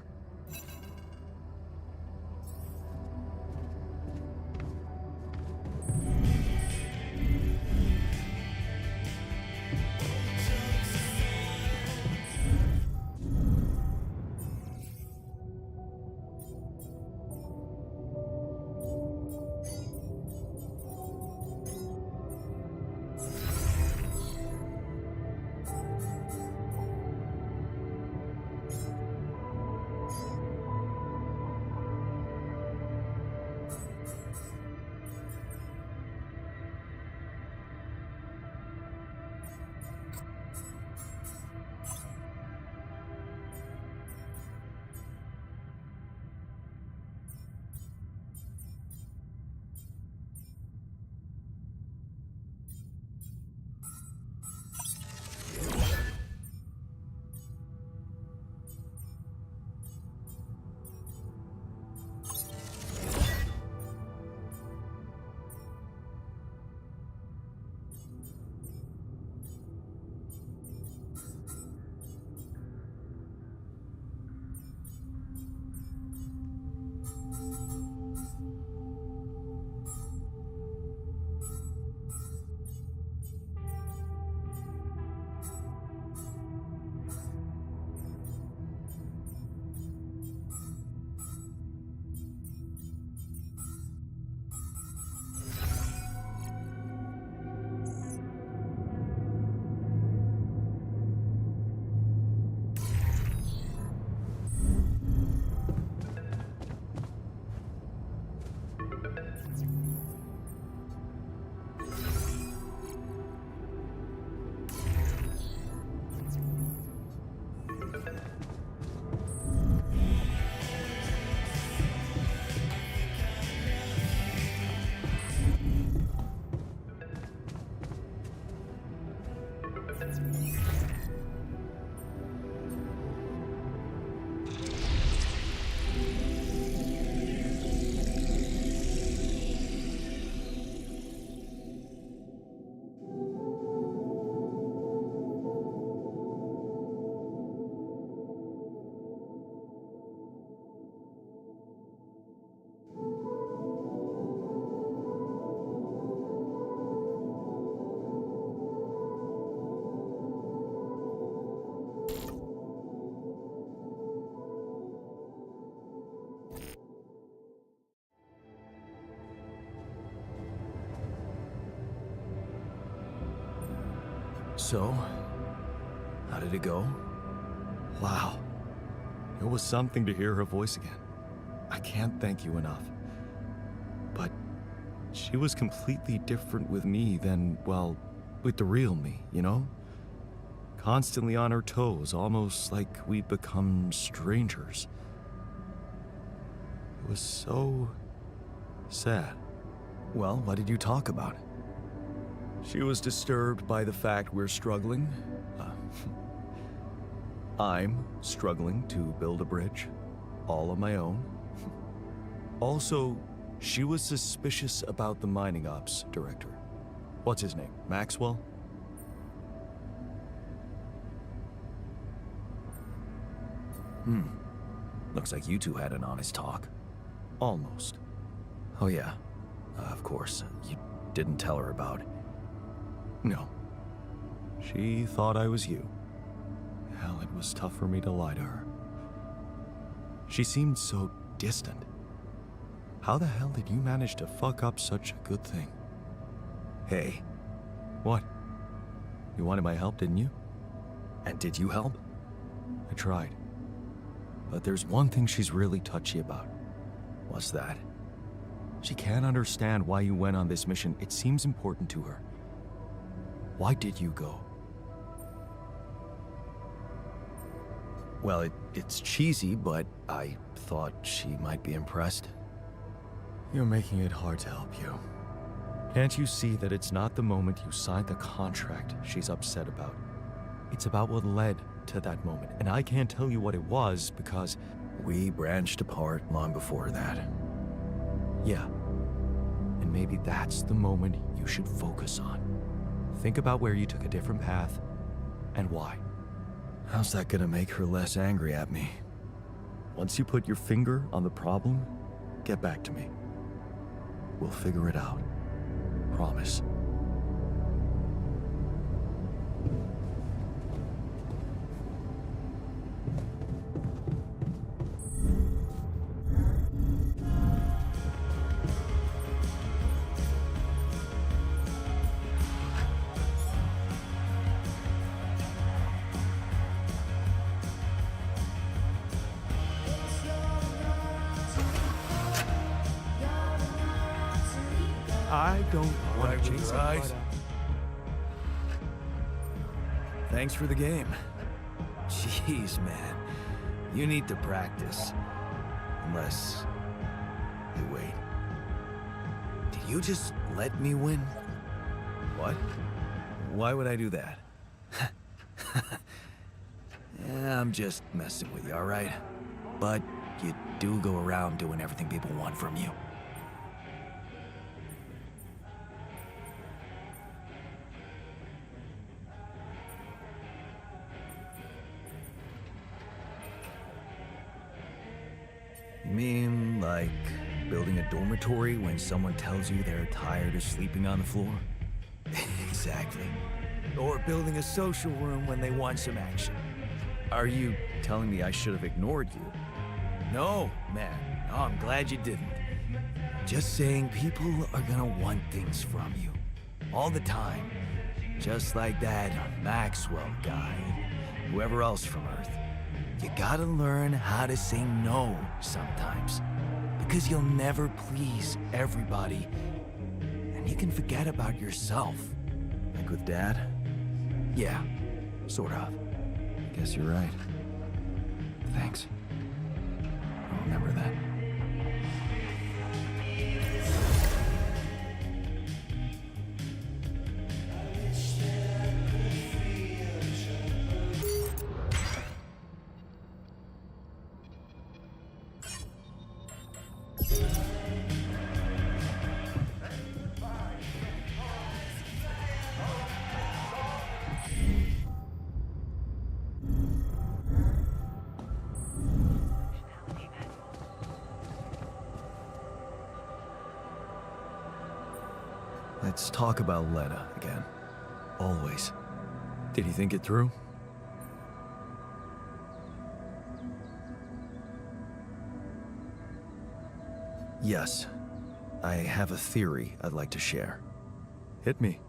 So, how did it go? Wow. It was something to hear her voice again. I can't thank you enough. But she was completely different with me than, well, with the real me, you know? Constantly on her toes, almost like we'd become strangers. It was so sad. Well, what did you talk about? She was disturbed by the fact we're struggling. I'm struggling to build a bridge, all on my own. Also, she was suspicious about the mining ops director. What's his name? Maxwell? Looks like you two had an honest talk. Almost. Oh yeah, of course. You didn't tell her about it. No. She thought I was you. Hell, it was tough for me to lie to her. She seemed so distant. How the hell did you manage to fuck up such a good thing? Hey, What? You wanted my help, didn't you? and did you help? I tried. But there's one thing she's really touchy about. What's that? She can't understand why you went on this mission. It seems important to her. Why did you go? Well, it's cheesy, but I thought she might be impressed. You're making it hard to help you. Can't you see that it's not the moment you signed the contract she's upset about? It's about what led to that moment, and I can't tell you what it was because... We branched apart long before that. Yeah. And maybe that's the moment you should focus on. Think about where you took a different path and why. How's that gonna make her less angry at me? Once you put your finger on the problem, get back to me. We'll figure it out. Promise. I don't want to chase rise. it. Thanks for the game. Jeez, man. You need to practice. Unless... Hey, wait. Did you just let me win? What? Why would I do that? Yeah, I'm just messing with you, alright? But you do go around doing everything people want from you. You mean like building a dormitory when someone tells you they're tired of sleeping on the floor? Exactly. Or building a social room when they want some action. Are you telling me I should have ignored you? No, man. No, I'm glad you didn't. Just saying people are gonna want things from you. All the time. Just like that Maxwell guy. Whoever else from Earth. You gotta learn how to say no sometimes. Because you'll never please everybody. And you can forget about yourself. Like with Dad? Yeah, sort of. Guess you're right. Thanks. I'll remember that. Let's talk about Lena again. Always. Did you think it through? Yes. I have a theory I'd like to share. Hit me.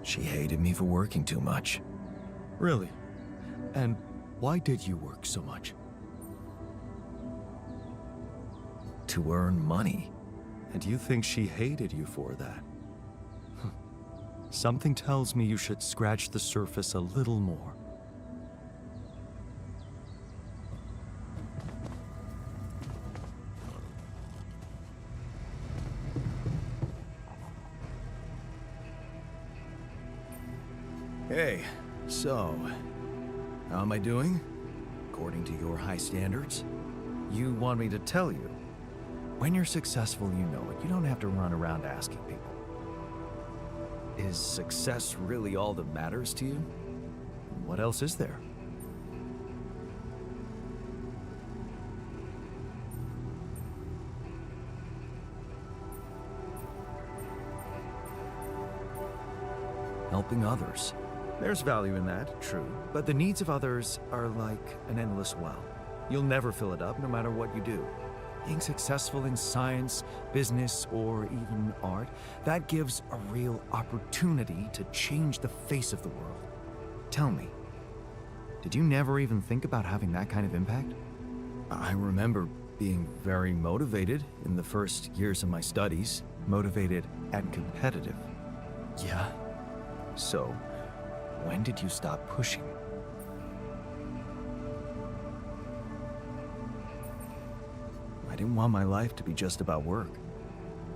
She hated me for working too much. Really? And why did you work so much? To earn money. And you think she hated you for that? Something tells me you should scratch the surface a little more. Hey, so, how am I doing? According to your high standards? You want me to tell you? When you're successful, you know it. You don't have to run around asking people. Is success really all that matters to you? What else is there? Helping others. There's value in that, true. But the needs of others are like an endless well. You'll never fill it up no matter what you do. Being successful in science, business, or even art, that gives a real opportunity to change the face of the world. Tell me, did you never even think about having that kind of impact? I remember being very motivated in the first years of my studies, motivated and competitive. Yeah? So, when did you stop pushing? I didn't want my life to be just about work.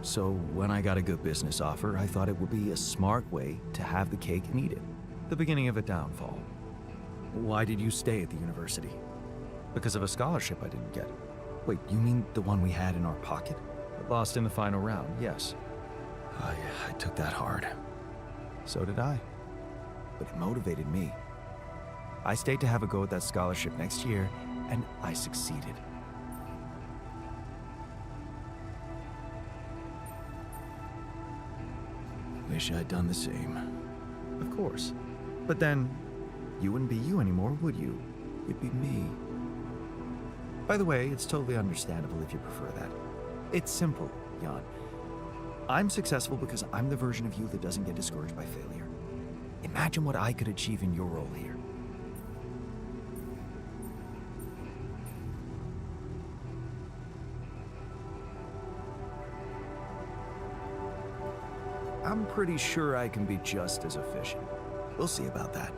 So when I got a good business offer, I thought it would be a smart way to have the cake and eat it. The beginning of a downfall. Why did you stay at the university? Because of a scholarship I didn't get. Wait, you mean the one we had in our pocket? But lost in the final round, yes. I took that hard. So did I. But it motivated me. I stayed to have a go at that scholarship next year, and I succeeded. Wish I'd done the same. Of course. But then, you wouldn't be you anymore, would you? You'd be me. By the way, it's totally understandable if you prefer that. It's simple, Jan. I'm successful because I'm the version of you that doesn't get discouraged by failure. Imagine what I could achieve in your role here. I'm pretty sure I can be just as efficient. We'll see about that.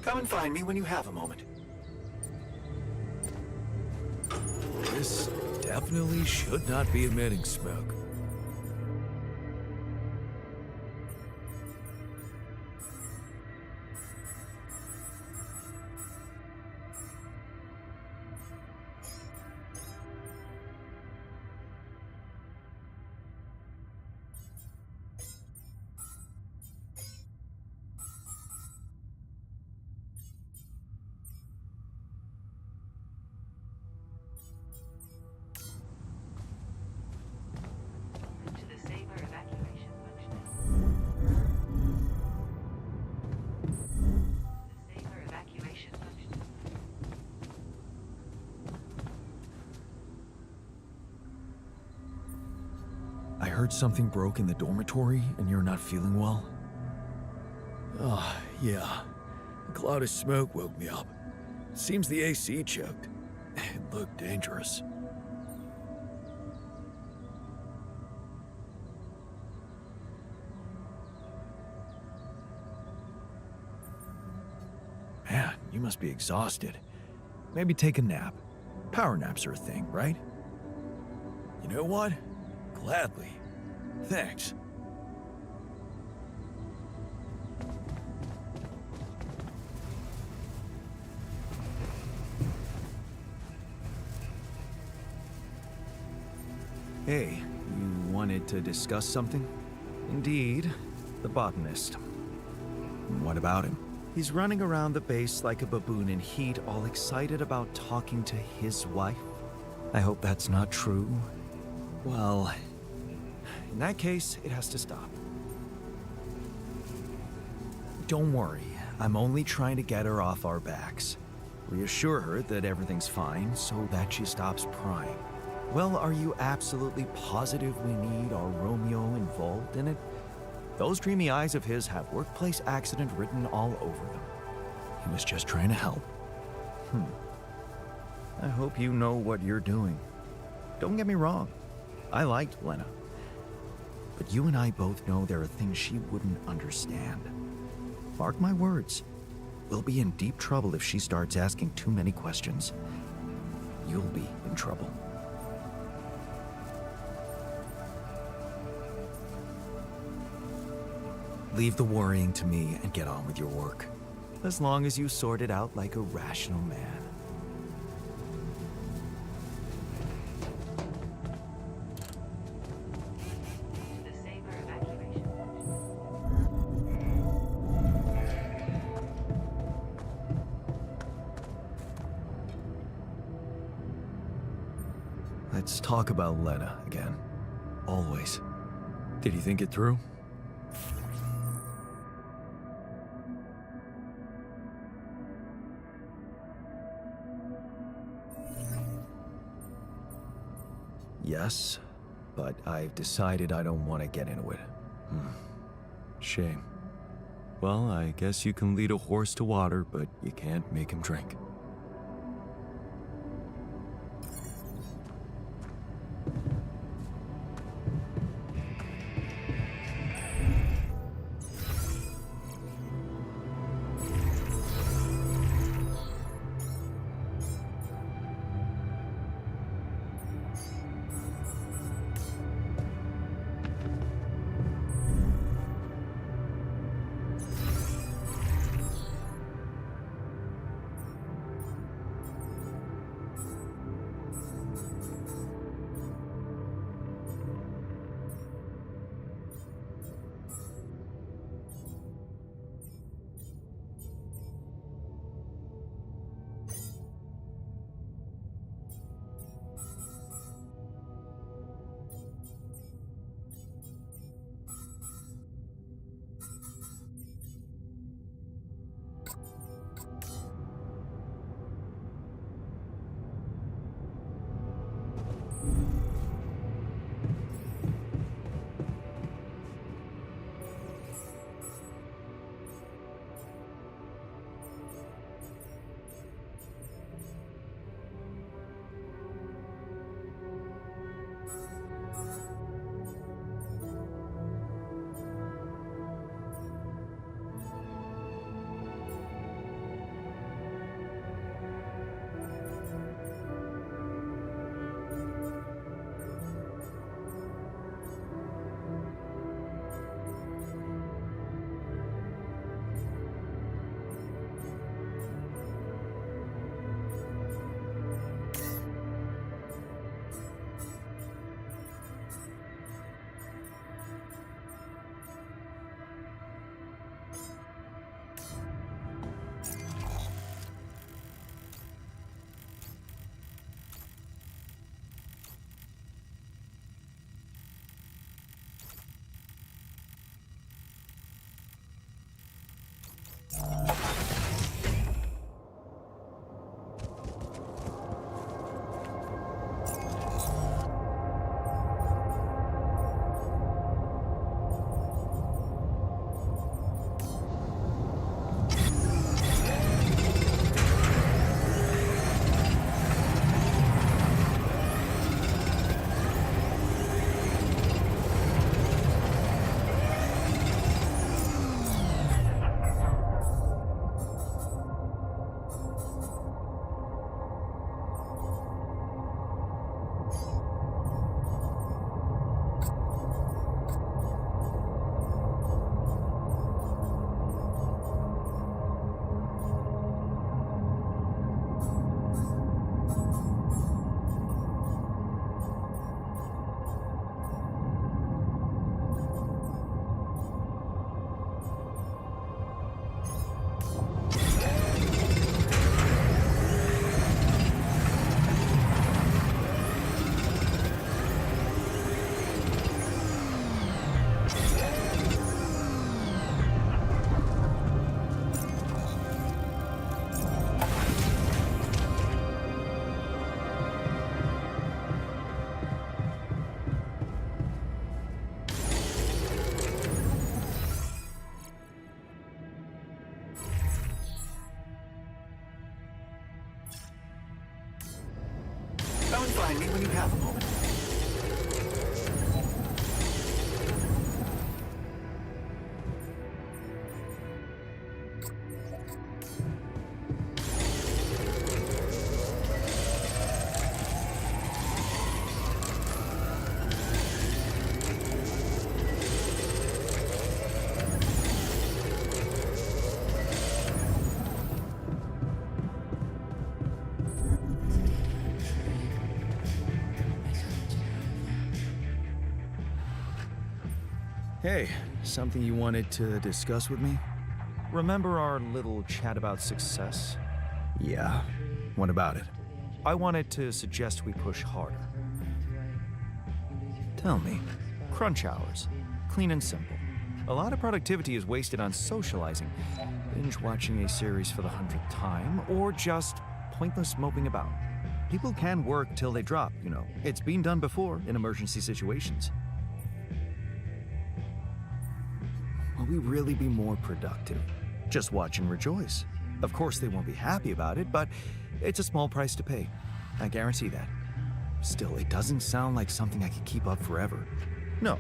Come and find me when you have a moment. This definitely should not be emitting smoke. To the saber evacuation functionality. The saber evacuation functionality. I heard something broke in the dormitory and you're not feeling well? Oh, yeah. A cloud of smoke woke me up. Seems the AC choked. It looked dangerous. Man, you must be exhausted. Maybe take a nap. Power naps are a thing, right? You know what? Gladly. Thanks. Hey, you wanted to discuss something? Indeed, the botanist. What about him? He's running around the base like a baboon in heat, all excited about talking to his wife. I hope that's not true. Well, in that case, it has to stop. Don't worry, I'm only trying to get her off our backs. Reassure her that everything's fine so that she stops prying. Well, are you absolutely positive we need our Romeo involved in it? Those dreamy eyes of his have workplace accident written all over them. He was just trying to help. I hope you know what you're doing. Don't get me wrong, I liked Lena. But you and I both know there are things she wouldn't understand. Mark my words, we'll be in deep trouble if she starts asking too many questions. You'll be in trouble. Leave the worrying to me and get on with your work. As long as you sort it out like a rational man. To the Saber evacuation. Let's talk about Lena again. Always. Did you think it through? Yes, but I've decided I don't want to get into it. Shame. Well, I guess you can lead a horse to water, but you can't make him drink. find me when you have a moment. Hey, something you wanted to discuss with me? Remember our little chat about success? Yeah. What about it? I wanted to suggest we push harder. Tell me. Crunch hours. Clean and simple. A lot of productivity is wasted on socializing, binge watching a series for the 100th time, or just pointless moping about. People can work till they drop, you know. It's been done before in emergency situations. Will we really be more productive? Just watch and rejoice. Of course, they won't be happy about it, but it's a small price to pay. I guarantee that. Still, it doesn't sound like something I could keep up forever. No,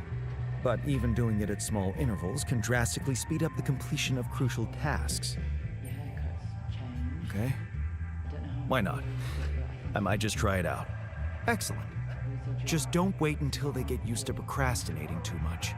but even doing it at small intervals can drastically speed up the completion of crucial tasks. Okay. Why not? I might just try it out. Excellent. Just don't wait until they get used to procrastinating too much.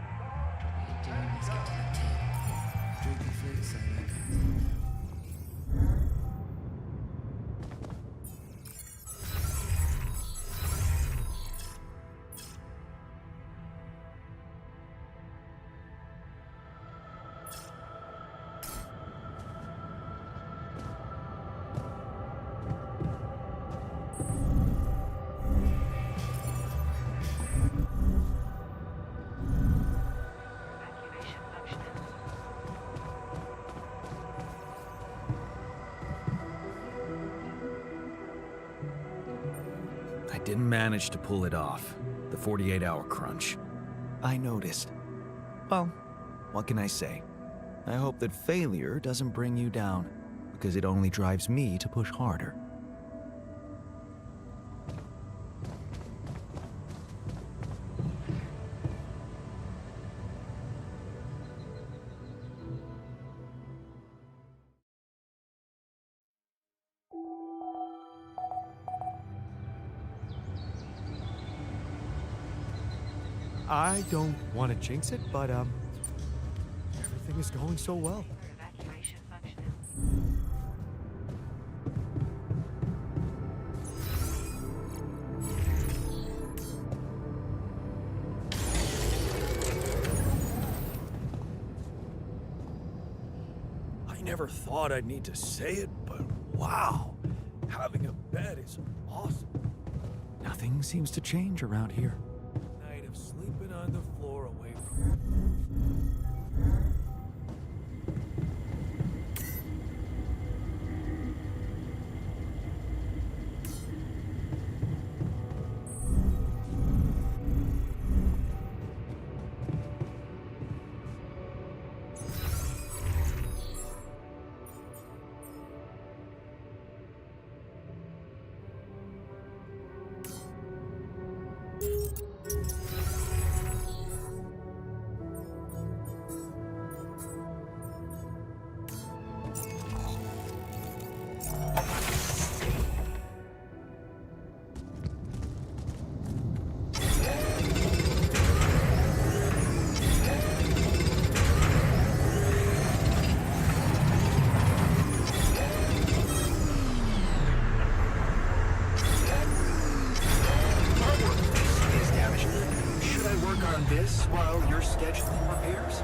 Evacuation functioning. I didn't manage to pull it off. The 48-hour crunch. I noticed. Well, what can I say? I hope that failure doesn't bring you down, because it only drives me to push harder. I don't want to jinx it, but everything is going so well. Evacuation functioning. I never thought I'd need to say it, but wow. Having a bed is awesome. Nothing seems to change around here. Night of sleeping on the floor away from... is damaged. Should I work on this while you're scheduling repairs?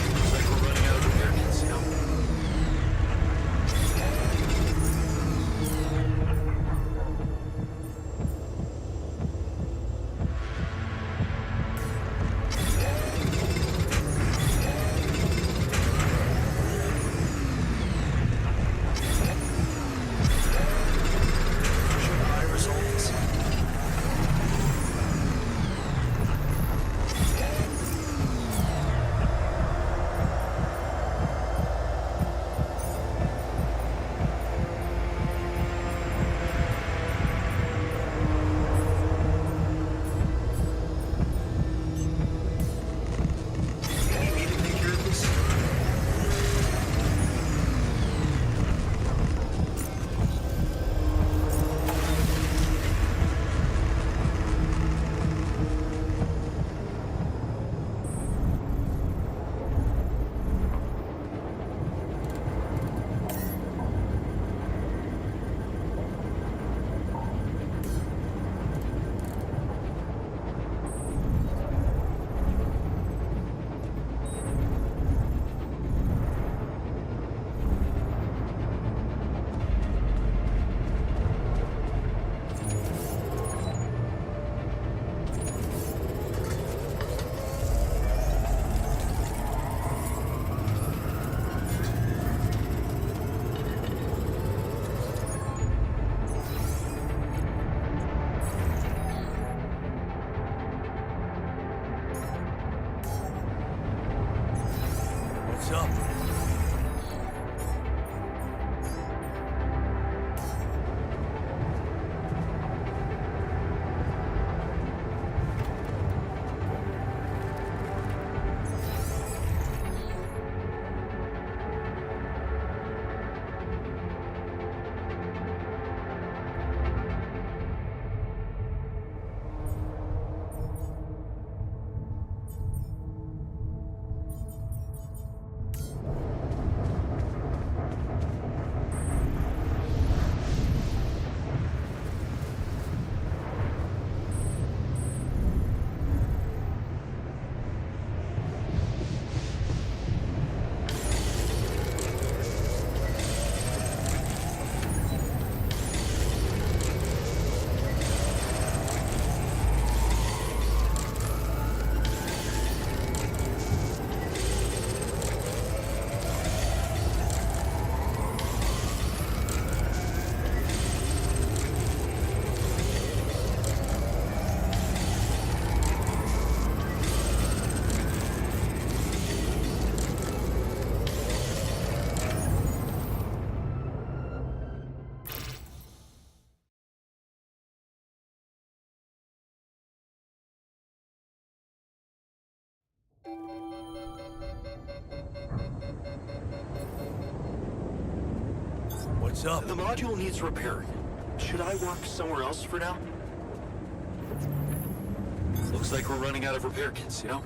Looks like we're running out of repair kits now. What's up? The module needs repairing. Should I work somewhere else for now? Looks like we're running out of repair kits, you know?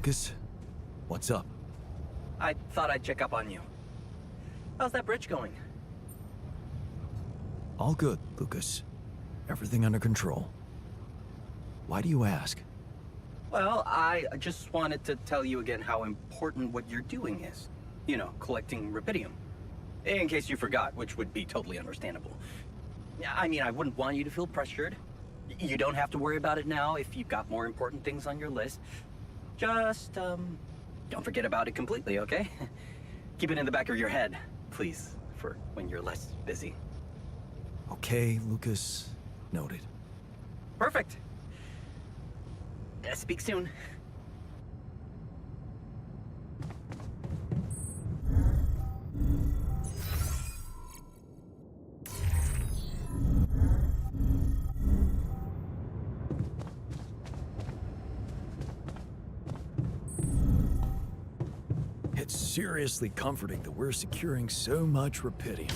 Lucas? What's up? I thought I'd check up on you. How's that bridge going? All good, Lucas. Everything under control. Why do you ask? Well, I just wanted to tell you again how important what you're doing is. You know, collecting rubidium. In case you forgot, which would be totally understandable. I mean, I wouldn't want you to feel pressured. You don't have to worry about it now if you've got more important things on your list. Just, don't forget about it completely, okay? Keep it in the back of your head, please, for when you're less busy. Okay, Lucas. Noted. Perfect. Speak soon. It's seriously comforting that we're securing so much rubidium.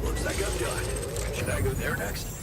Looks like I'm done. Should I go there next?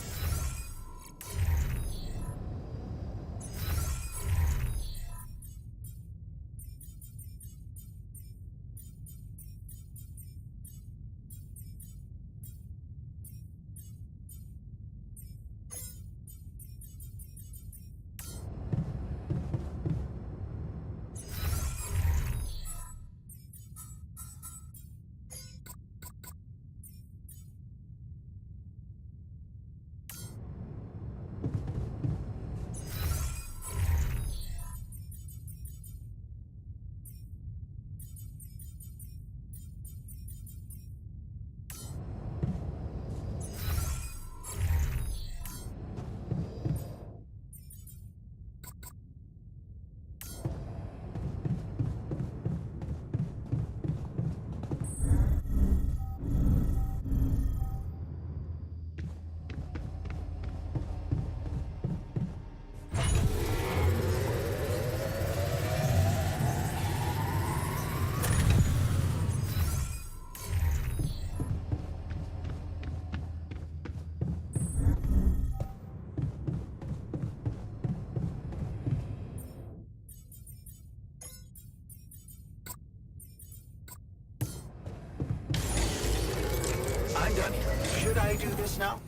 I'm done here. Should I do this now?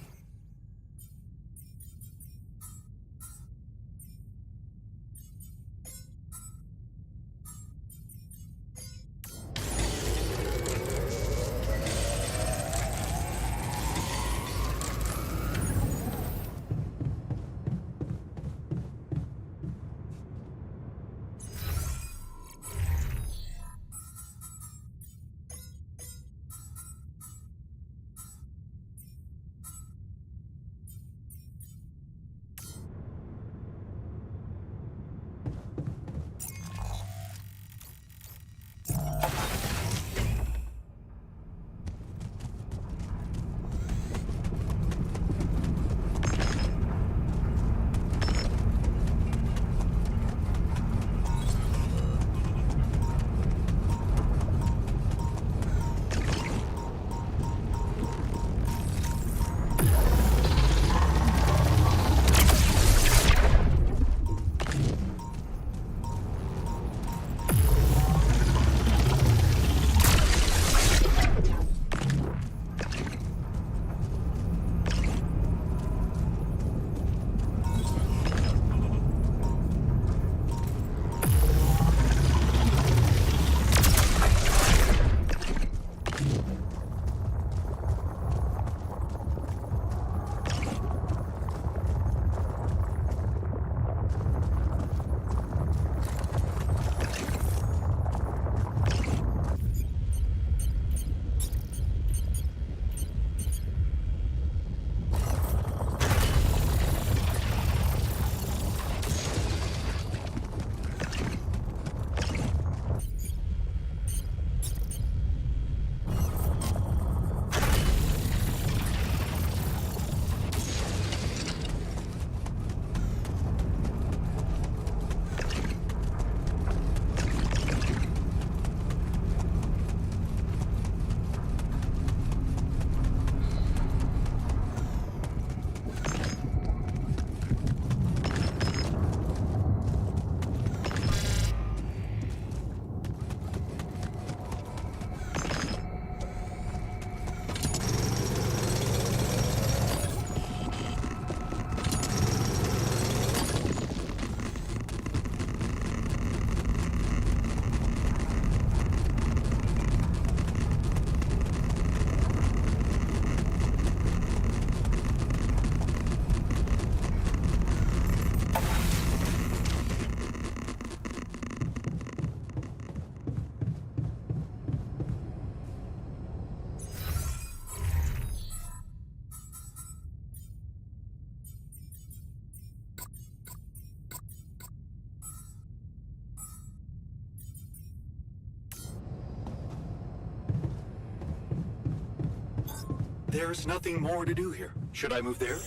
There's nothing more to do here. Should I move there?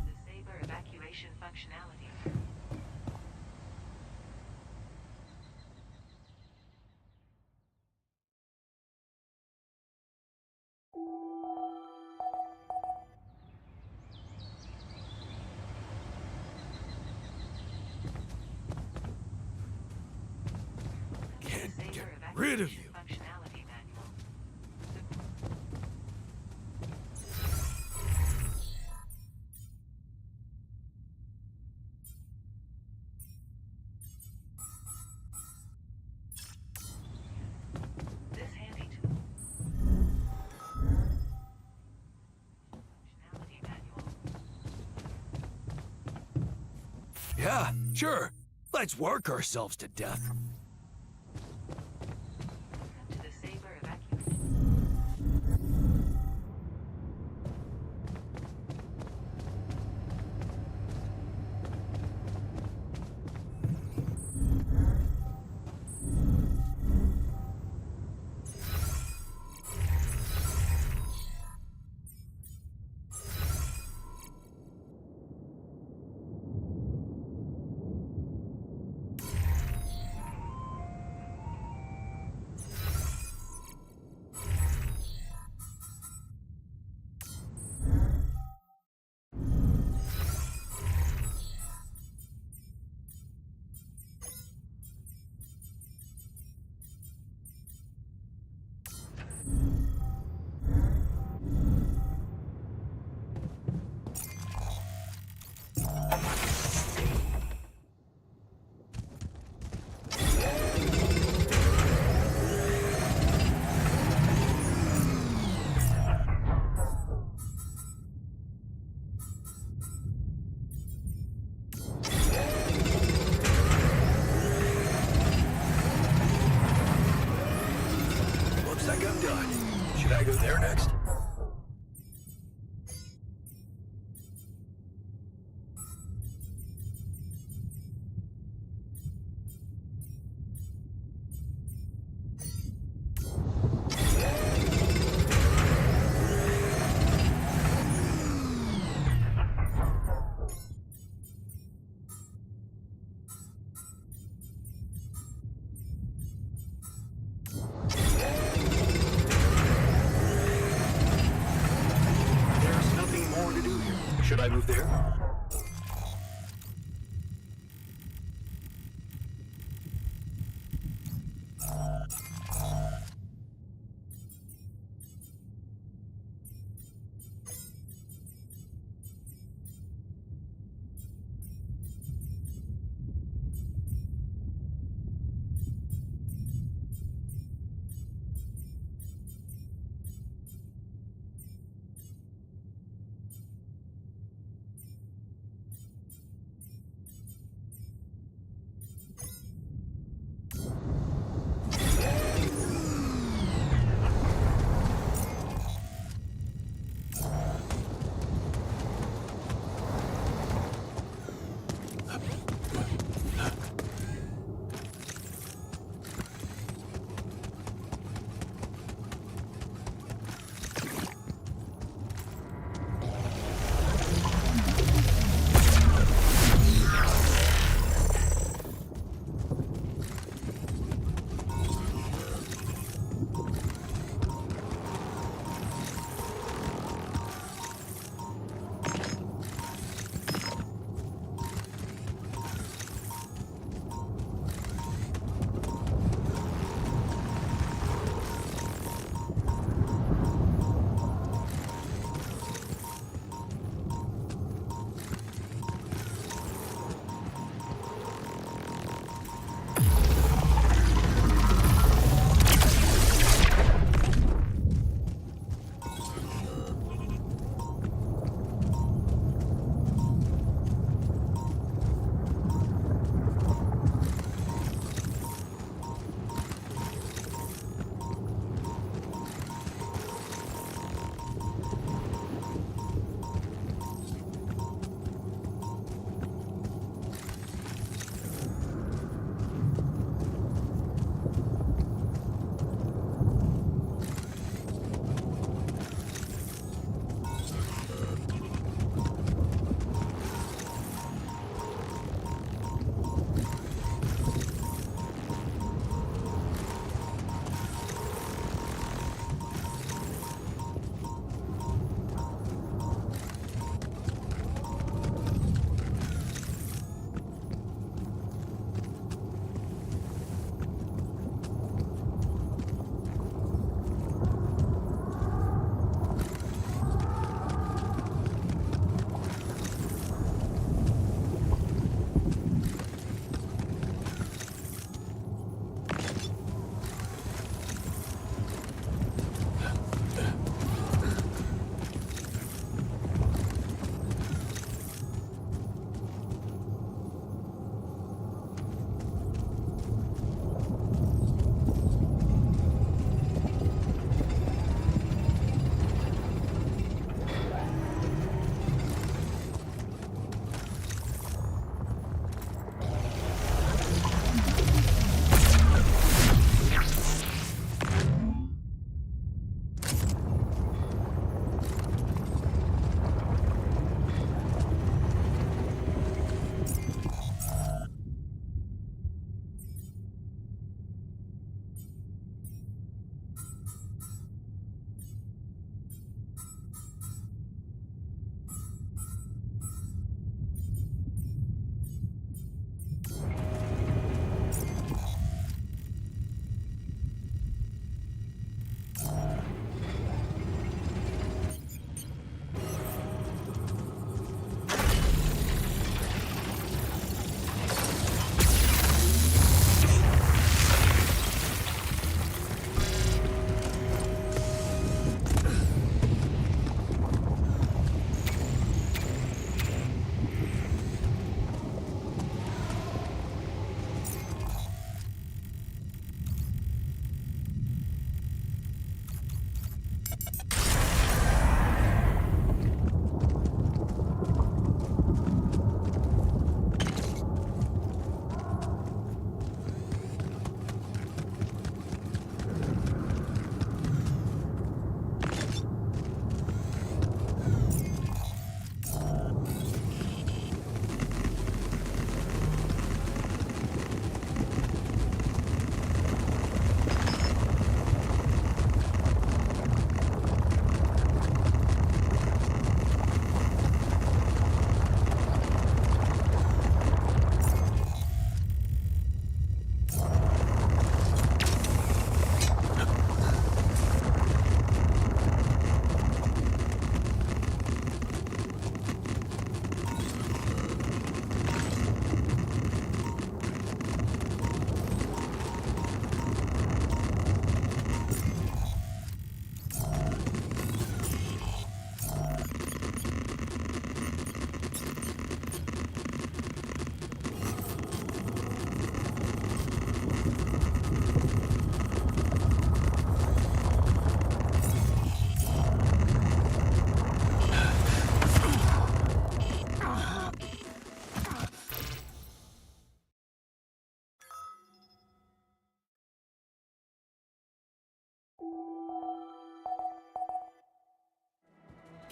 The Saber evacuation functionality. Can't Saber get rid of evacuation you. functionality manual. This handy tool. Functionality manual. Yeah, sure. Let's work ourselves to death. To the Saber evacuation. Looks like I'm done. Should I go there next? There's nothing more to do here. Should I move there?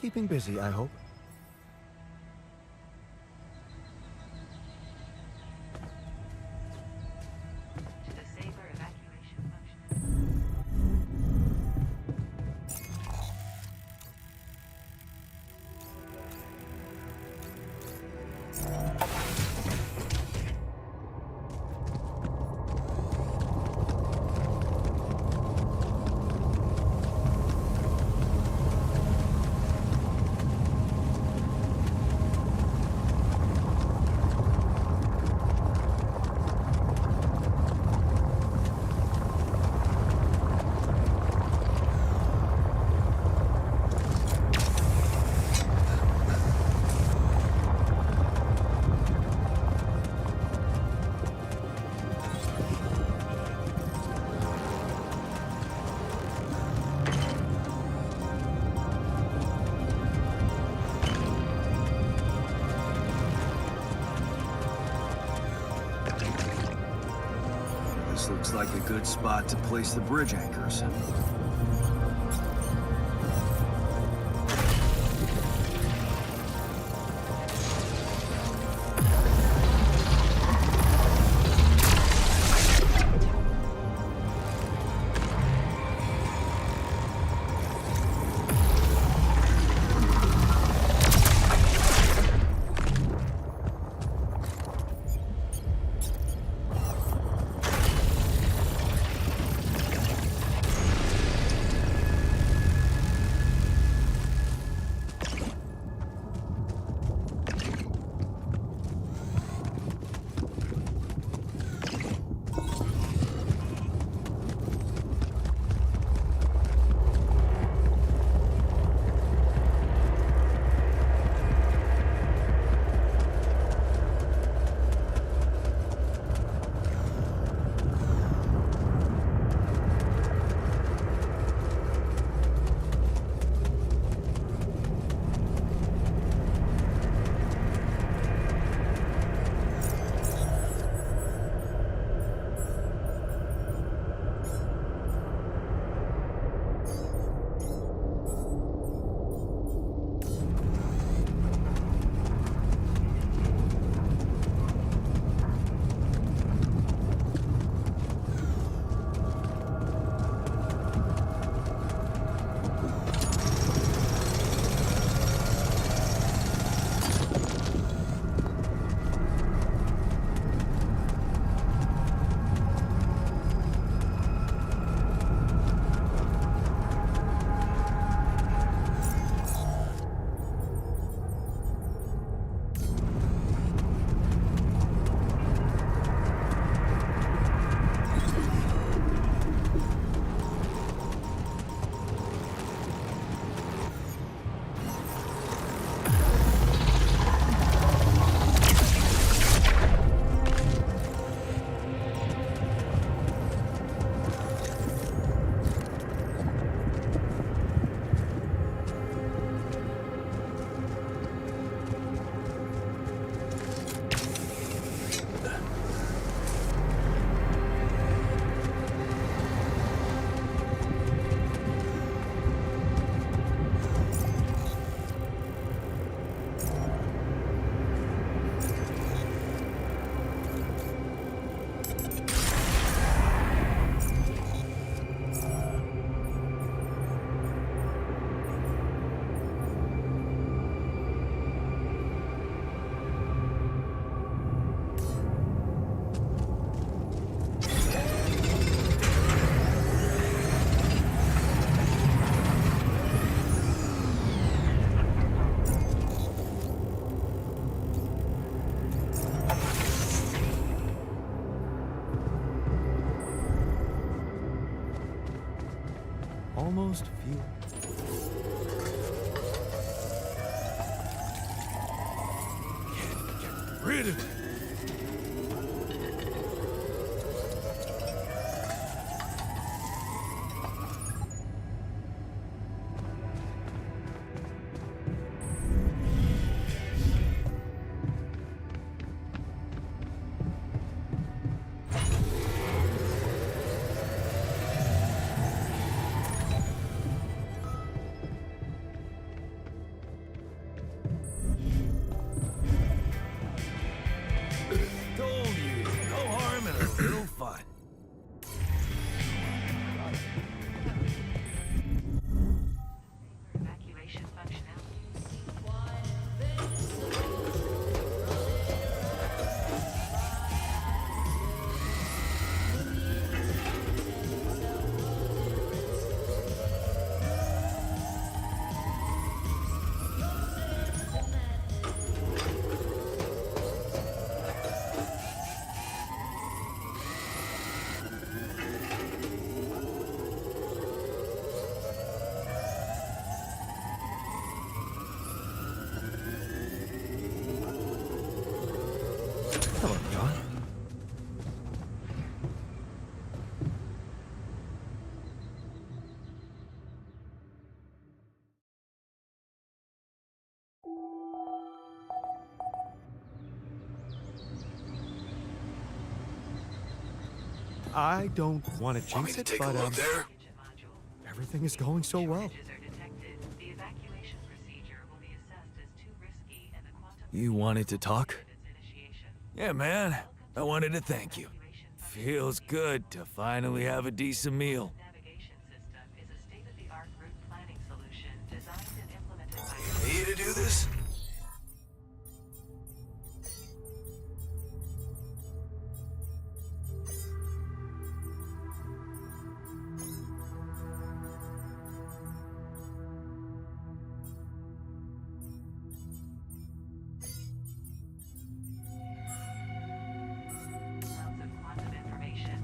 Keeping busy, I hope. To the Saber evacuation function. This looks like a good spot to place the bridge anchors. Almost feel. Get rid of it! I don't want to Want me jinx to it, take a but look there? Kitchen module. everything is going so well. Shortages are detected. The evacuation procedure will be assessed as too risky, and the quantum You wanted to talk? its initiation. Yeah, man. I wanted to thank you. Feels good to finally have a decent meal. Navigation system is a state-of-the-art route planning solution designed and implemented by Me to do this? loads of quantum information.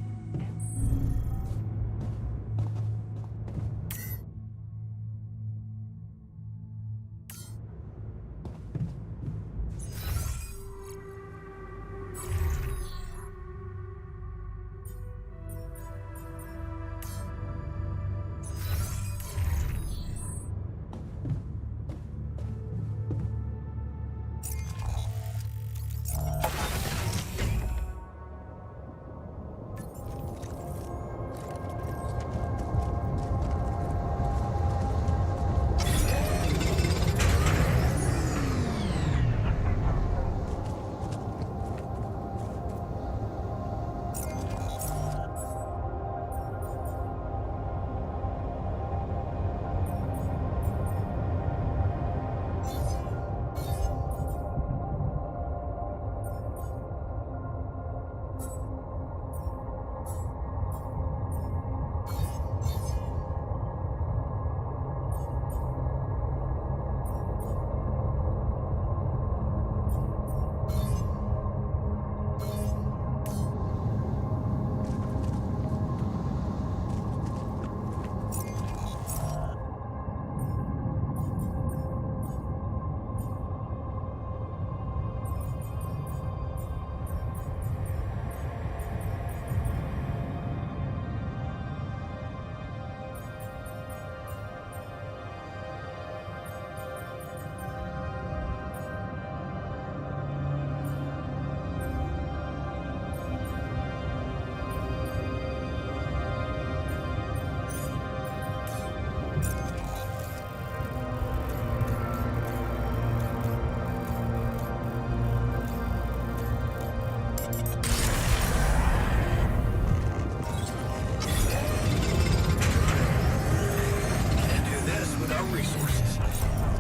Can't do this without resources.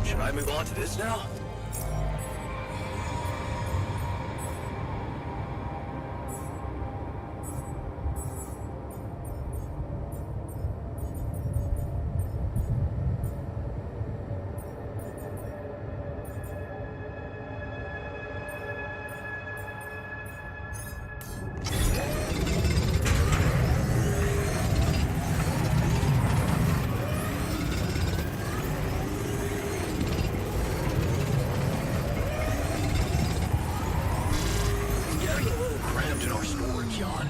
Should I move on to this now? It's getting a little cramped in our storage, Jan.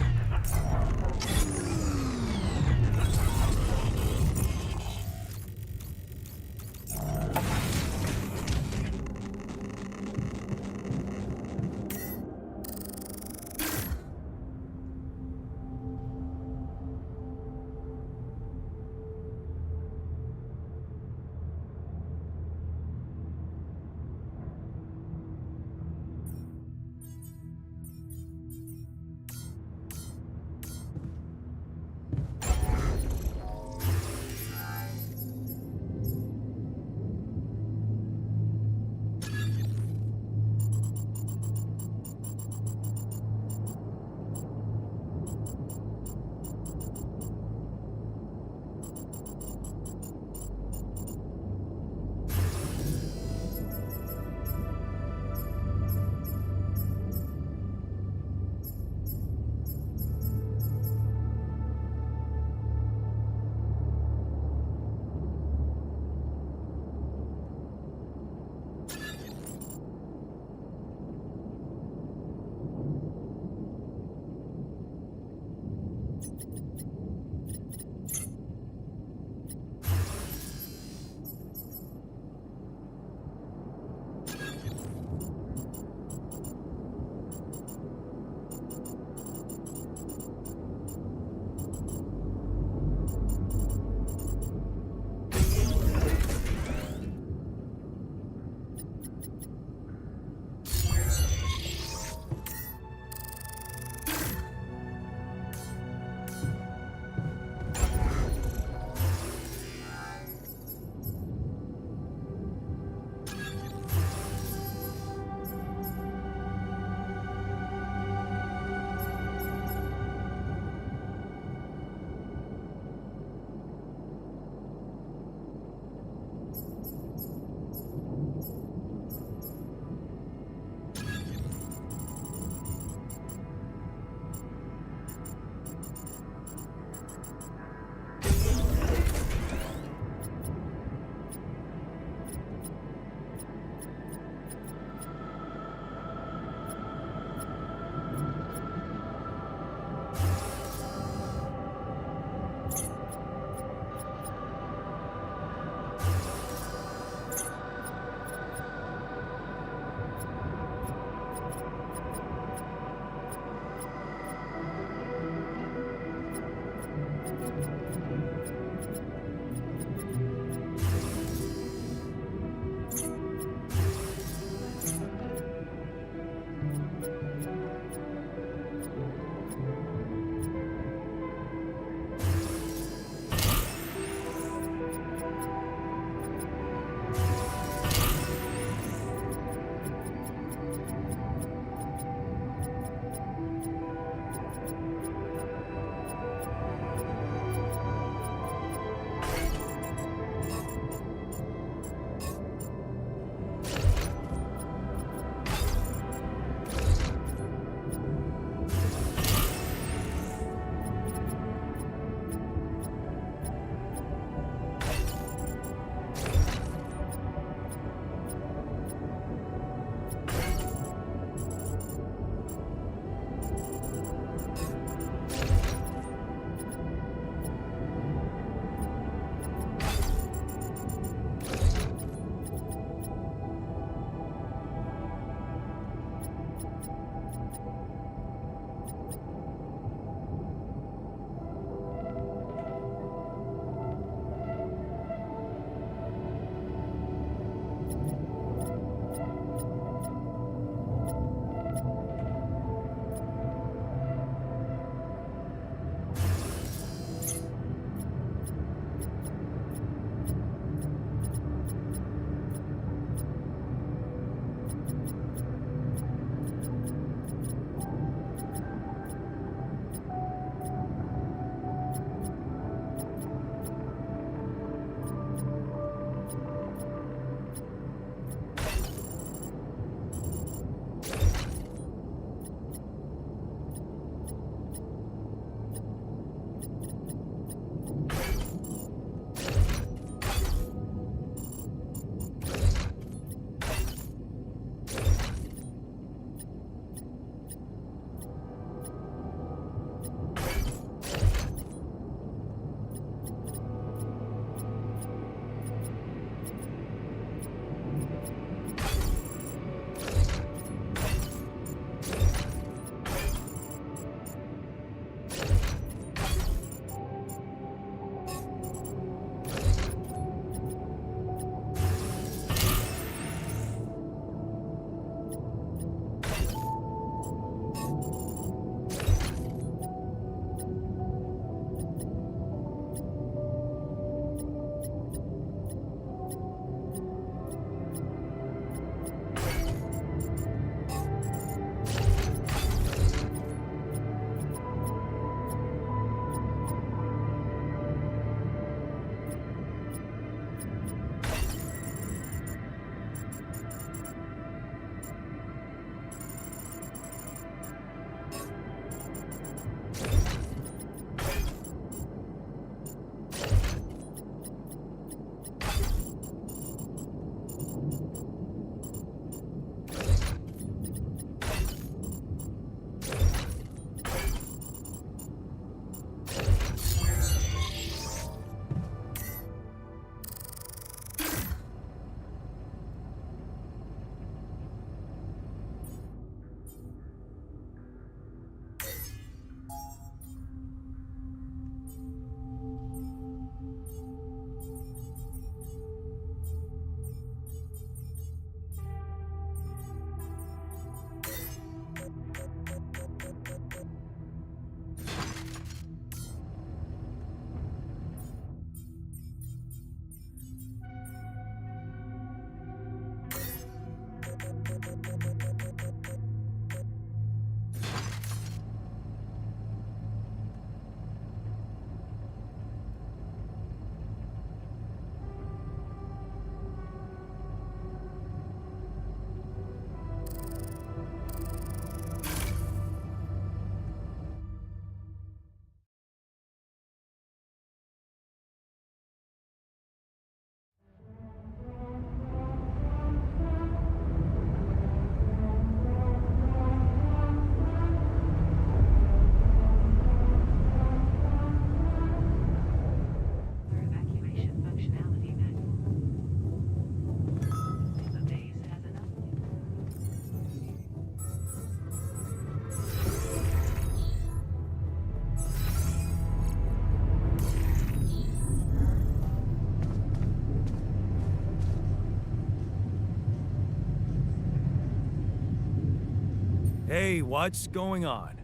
Hey, what's going on?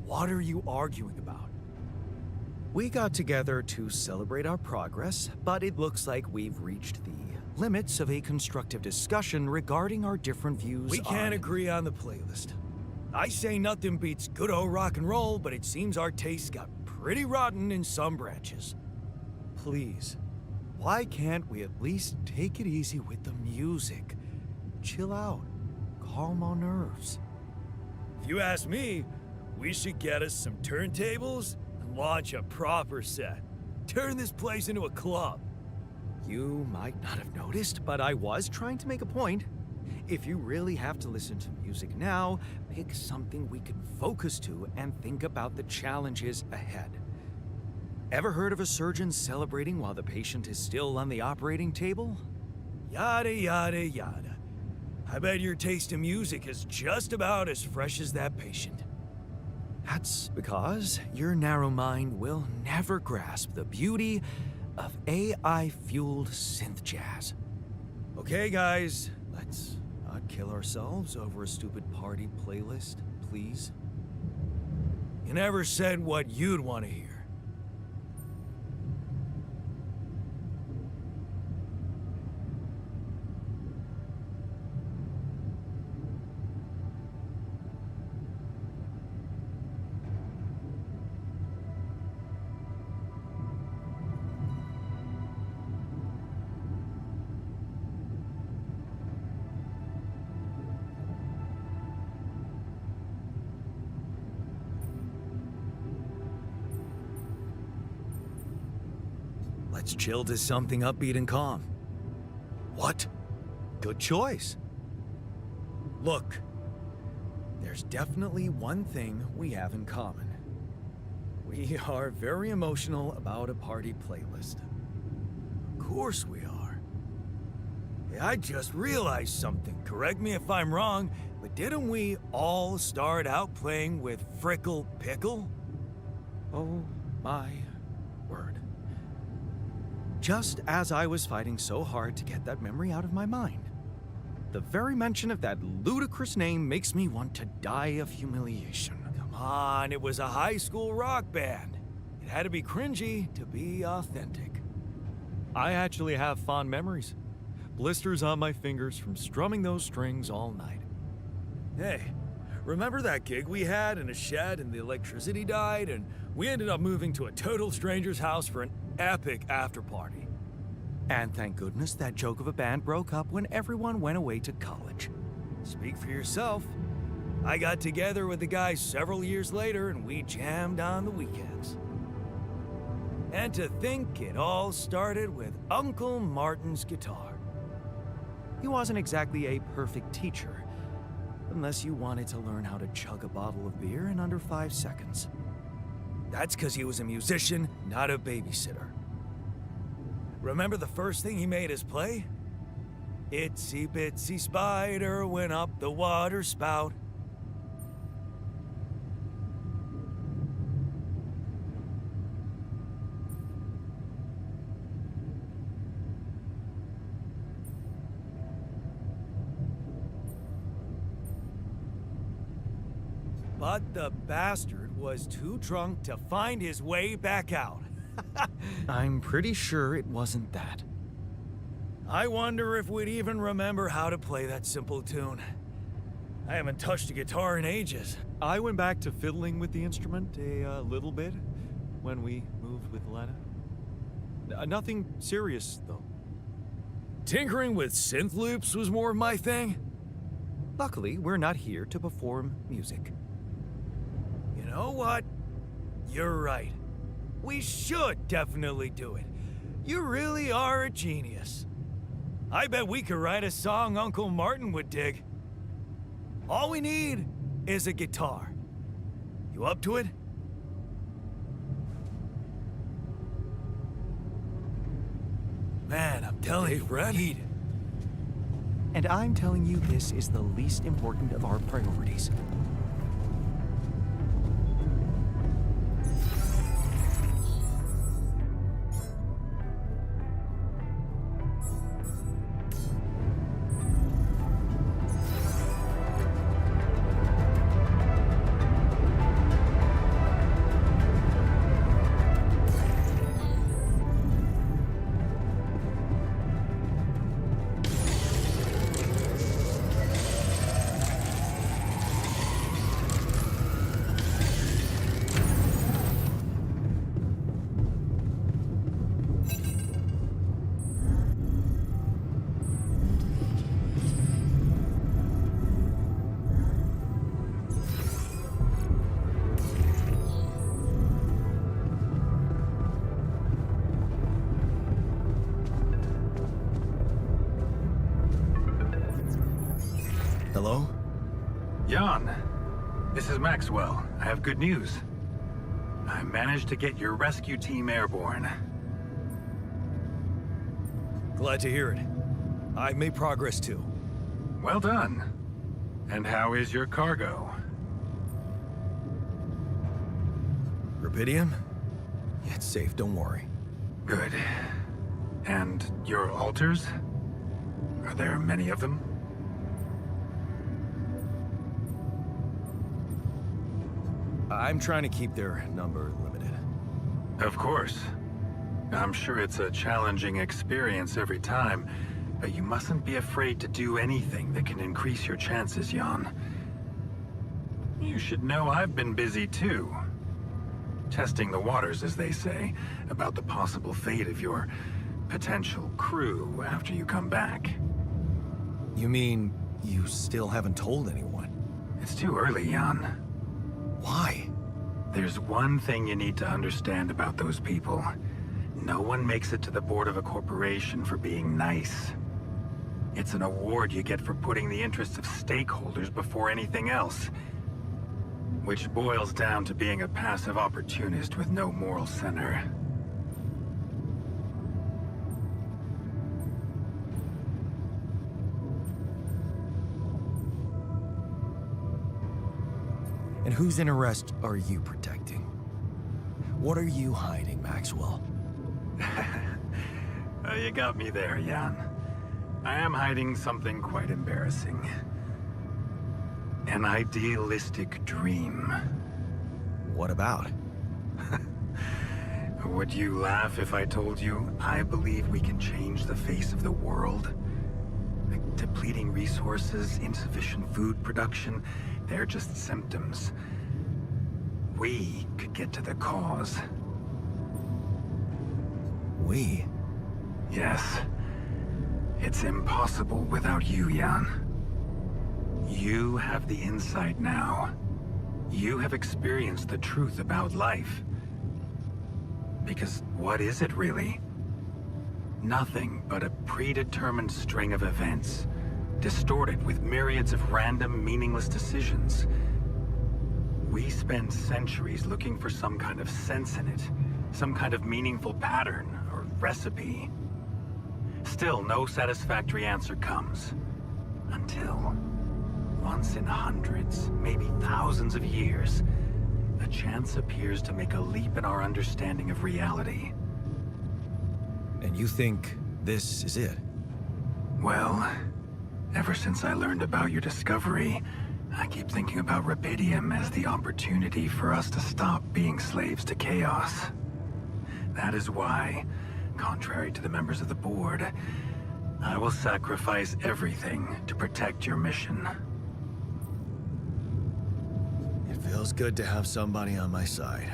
What are you arguing about? We got together to celebrate our progress, but it looks like we've reached the limits of a constructive discussion regarding our different views. We can't agree on the playlist. I say nothing beats good old rock and roll, but it seems our tastes got pretty rotten in some branches. Please, why can't we at least take it easy with the music? Chill out, calm our nerves. If you ask me, we should get us some turntables and launch a proper set. Turn this place into a club. You might not have noticed, but I was trying to make a point. If you really have to listen to music now, pick something we can focus to and think about the challenges ahead. Ever heard of a surgeon celebrating while the patient is still on the operating table? Yada, yada, yada. I bet your taste in music is just about as fresh as that patient. That's because your narrow mind will never grasp the beauty of AI-fueled synth jazz. Okay, guys, let's not kill ourselves over a stupid party playlist, please. You never said what you'd want to hear. Let's chill to something upbeat and calm. What? Good choice. Look, there's definitely one thing we have in common. We are very emotional about a party playlist. Of course we are. Hey, I just realized something. Correct me if I'm wrong, but didn't we all start out playing with Frickle Pickle? Oh my word. Just as I was fighting so hard to get that memory out of my mind. The very mention of that ludicrous name makes me want to die of humiliation. Come on, it was a high school rock band. It had to be cringy to be authentic. I actually have fond memories. Blisters on my fingers from strumming those strings all night. Hey, remember that gig we had in a shed and the electricity died and we ended up moving to a total stranger's house for an epic after party? And thank goodness that joke of a band broke up when everyone went away to college. Speak for yourself. I got together with the guys several years later and we jammed on the weekends. And to think it all started with Uncle Martin's guitar. He wasn't exactly a perfect teacher, unless you wanted to learn how to chug a bottle of beer in under 5 seconds. That's because he was a musician, not a babysitter. Remember the first thing he made us play? Itsy bitsy spider went up the water spout. But the bastard was too drunk to find his way back out. I'm pretty sure it wasn't that. I wonder if we'd even remember how to play that simple tune. I haven't touched a guitar in ages. I went back to fiddling with the instrument a little bit when we moved with Lena. Nothing serious, though. Tinkering with synth loops was more of my thing. Luckily, we're not here to perform music. You know what? You're right. We should definitely do it. You really are a genius. I bet we could write a song Uncle Martin would dig. All we need is a guitar. You up to it? Man, I'm telling you, Brett. And I'm telling you this is the least important of our priorities. Hello? Jan, this is Maxwell. I have good news. I managed to get your rescue team airborne. Glad to hear it. I've made progress too. Well done. And how is your cargo? Rapidium? It's safe, don't worry. Good. And your altars? Are there many of them? I'm trying to keep their number limited. Of course. I'm sure it's a challenging experience every time, but you mustn't be afraid to do anything that can increase your chances, Jan. You should know I've been busy too. Testing the waters, as they say, about the possible fate of your potential crew after you come back. You mean you still haven't told anyone? It's too early, Jan. Why? There's one thing you need to understand about those people. No one makes it to the board of a corporation for being nice. It's an award you get for putting the interests of stakeholders before anything else. Which boils down to being a passive opportunist with no moral center. And whose interest are you protecting? What are you hiding, Maxwell? You got me there, Jan. I am hiding something quite embarrassing. An idealistic dream. What about? Would you laugh if I told you I believe we can change the face of the world? Like depleting resources, insufficient food production, they're just symptoms. We could get to the cause. We? Yes. It's impossible without you, Jan. You have the insight now. You have experienced the truth about life. Because what is it really? Nothing but a predetermined string of events, distorted with myriads of random, meaningless decisions. We spend centuries looking for some kind of sense in it, some kind of meaningful pattern or recipe. Still, no satisfactory answer comes. Until, once in hundreds, maybe thousands of years, a chance appears to make a leap in our understanding of reality. And you think this is it? Well, ever since I learned about your discovery, I keep thinking about Rapidium as the opportunity for us to stop being slaves to chaos. That is why, contrary to the members of the board, I will sacrifice everything to protect your mission. It feels good to have somebody on my side.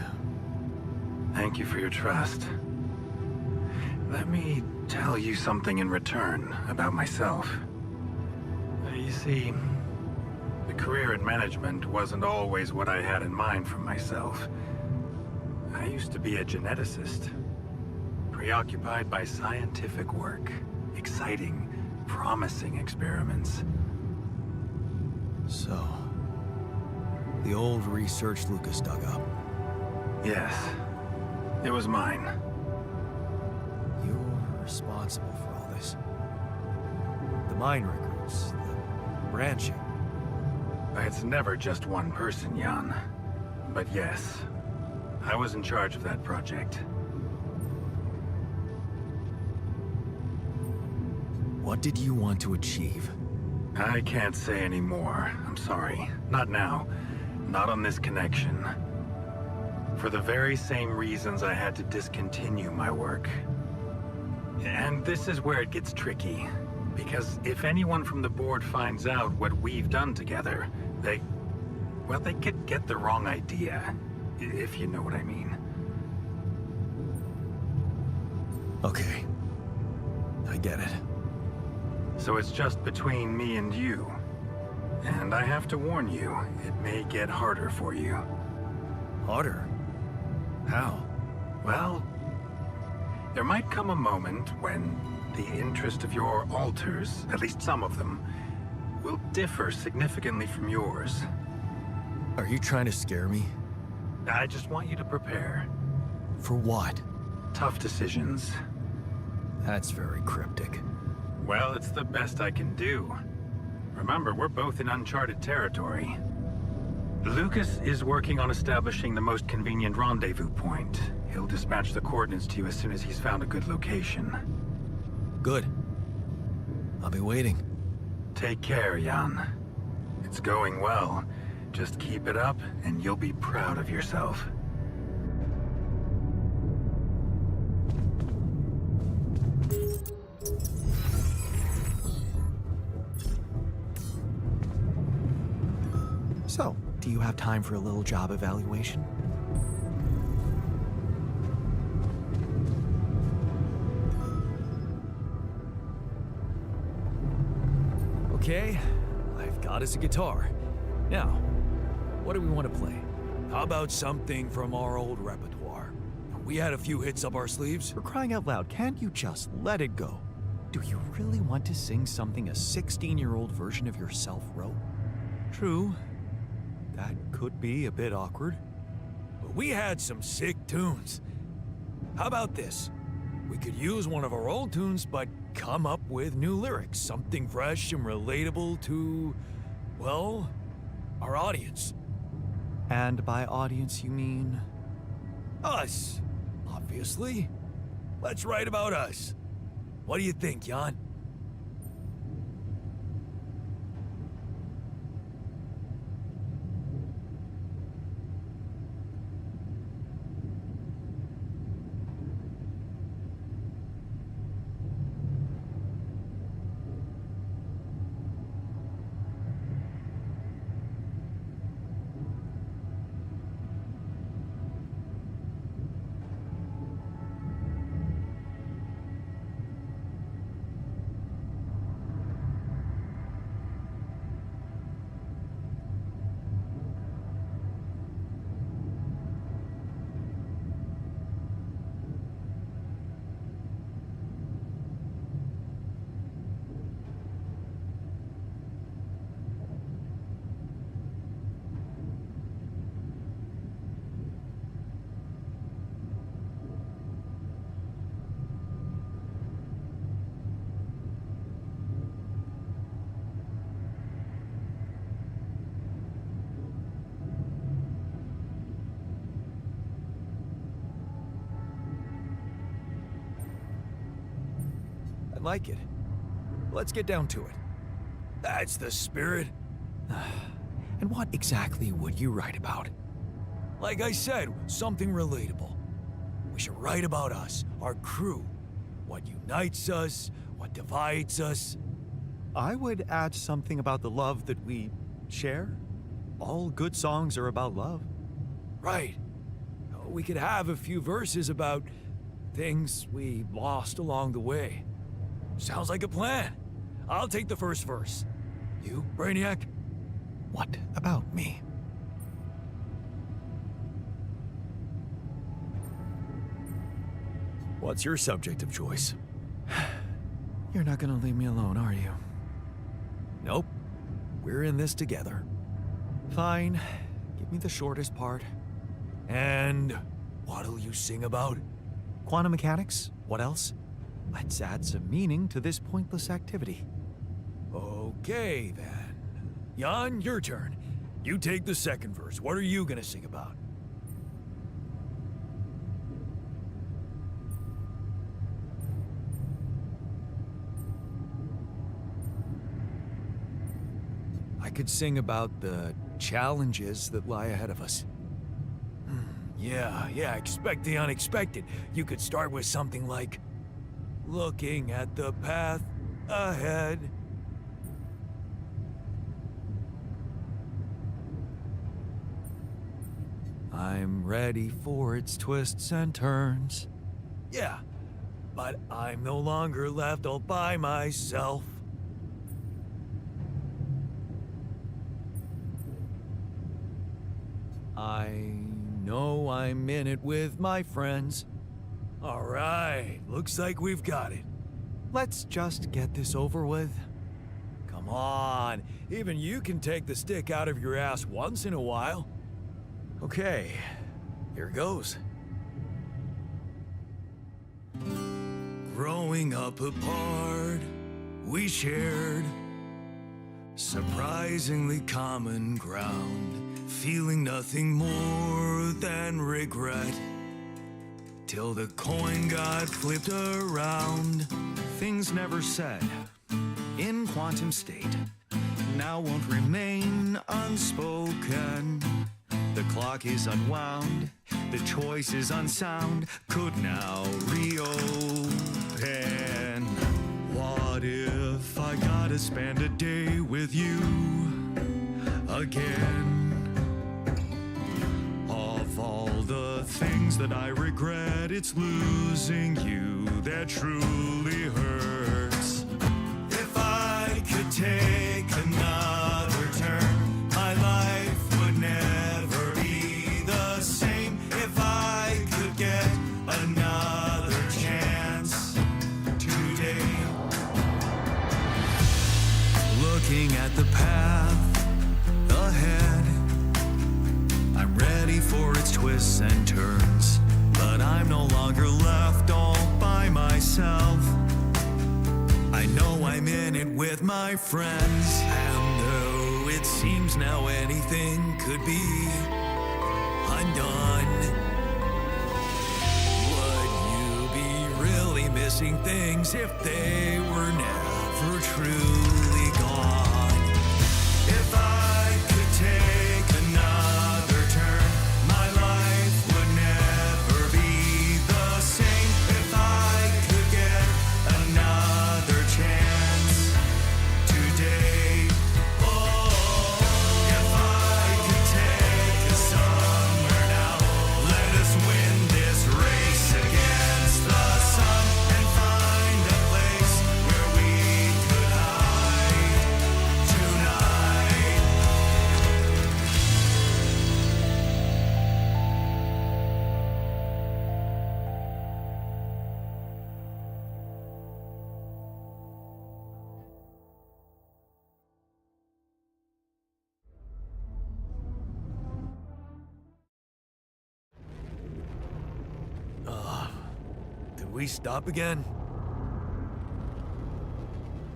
Thank you for your trust. Let me tell you something in return about myself. You see, the career in management wasn't always what I had in mind for myself. I used to be a geneticist, preoccupied by scientific work, exciting, promising experiments. So, the old research Lucas dug up. Yes, it was mine. You're responsible for all this. The mine records, the branching. It's never just one person, Jan. But yes, I was in charge of that project. What did you want to achieve? I can't say any more. I'm sorry. Not now. Not on this connection. For the very same reasons I had to discontinue my work. And this is where it gets tricky. Because if anyone from the board finds out what we've done together, they could get the wrong idea. If you know what I mean. Okay. I get it. So it's just between me and you. And I have to warn you, it may get harder for you. Harder? How? Well, there might come a moment when the interest of your alters, at least some of them, will differ significantly from yours. Are you trying to scare me? I just want you to prepare. For what? Tough decisions. That's very cryptic. Well, it's the best I can do. Remember, we're both in uncharted territory. Lucas is working on establishing the most convenient rendezvous point. He'll dispatch the coordinates to you as soon as he's found a good location. Good. I'll be waiting. Take care, Jan. It's going well. Just keep it up, and you'll be proud of yourself. So, do you have time for a little job evaluation? Okay, I've got us a guitar. Now, what do we want to play? How about something from our old repertoire? We had a few hits up our sleeves. For crying out loud, can't you just let it go? Do you really want to sing something a 16-year-old version of yourself wrote? True. That could be a bit awkward. But we had some sick tunes. How about this? We could use one of our old tunes, but come up with new lyrics. Something fresh and relatable to, well, our audience. And by audience, you mean? Us, obviously. Let's write about us. What do you think, Jan? I like it. Let's get down to it. That's the spirit. And what exactly would you write about? Like I said, something relatable. We should write about us, our crew. What unites us, what divides us. I would add something about the love that we share. All good songs are about love. Right. We could have a few verses about things we lost along the way. Sounds like a plan. I'll take the first verse. You, Brainiac? What about me? What's your subject of choice? You're not gonna leave me alone, are you? Nope. We're in this together. Fine. Give me the shortest part. And what'll you sing about? Quantum mechanics? What else? Let's add some meaning to this pointless activity. Okay, then. Jan, your turn. You take the second verse. What are you gonna sing about? I could sing about the challenges that lie ahead of us. Yeah, expect the unexpected. You could start with something like, looking at the path ahead. I'm ready for its twists and turns. Yeah, but I'm no longer left all by myself. I know I'm in it with my friends. All right, looks like we've got it. Let's just get this over with. Come Come on, even you can take the stick out of your ass once in a while. Okay, here goes. Growing up apart, we shared surprisingly common ground, feeling nothing more than regret. Till the coin got flipped around. Things never said in quantum state now won't remain unspoken. The clock is unwound, the choice is unsound, could now reopen. What if I gotta spend a day with you again? Of all the things that I regret, it's losing you that truly hurts. If I could take another turn, my life would never be the same. If I could get another chance today. Looking at the path ahead, I'm ready for its twists and turns, but I'm no longer left all by myself. I know I'm in it with my friends, and though it seems now anything could be undone, would you be really missing things if they were never truly gone? If I could take another turn, my life would never be the same. If I could get another chance today. Oh, if I could take us somewhere now, let us win this race against the sun and find a place where we could hide tonight. Did we stop again?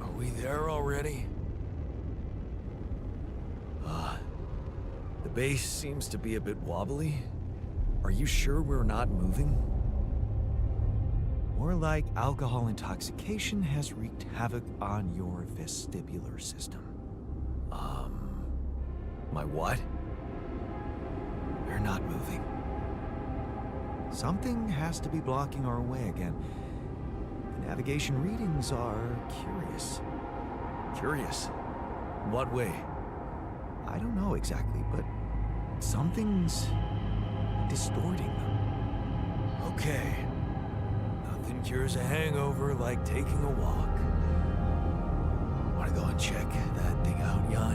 Are we there already? The base seems to be a bit wobbly. Are you sure we're not moving? More like alcohol intoxication has wreaked havoc on your vestibular system. My what? We're not moving. Something has to be blocking our way again. The navigation readings are curious. Curious. What way? I don't know exactly, but something's distorting them. Okay. Nothing cures a hangover like taking a walk. Wanna go and check that thing out, Jan?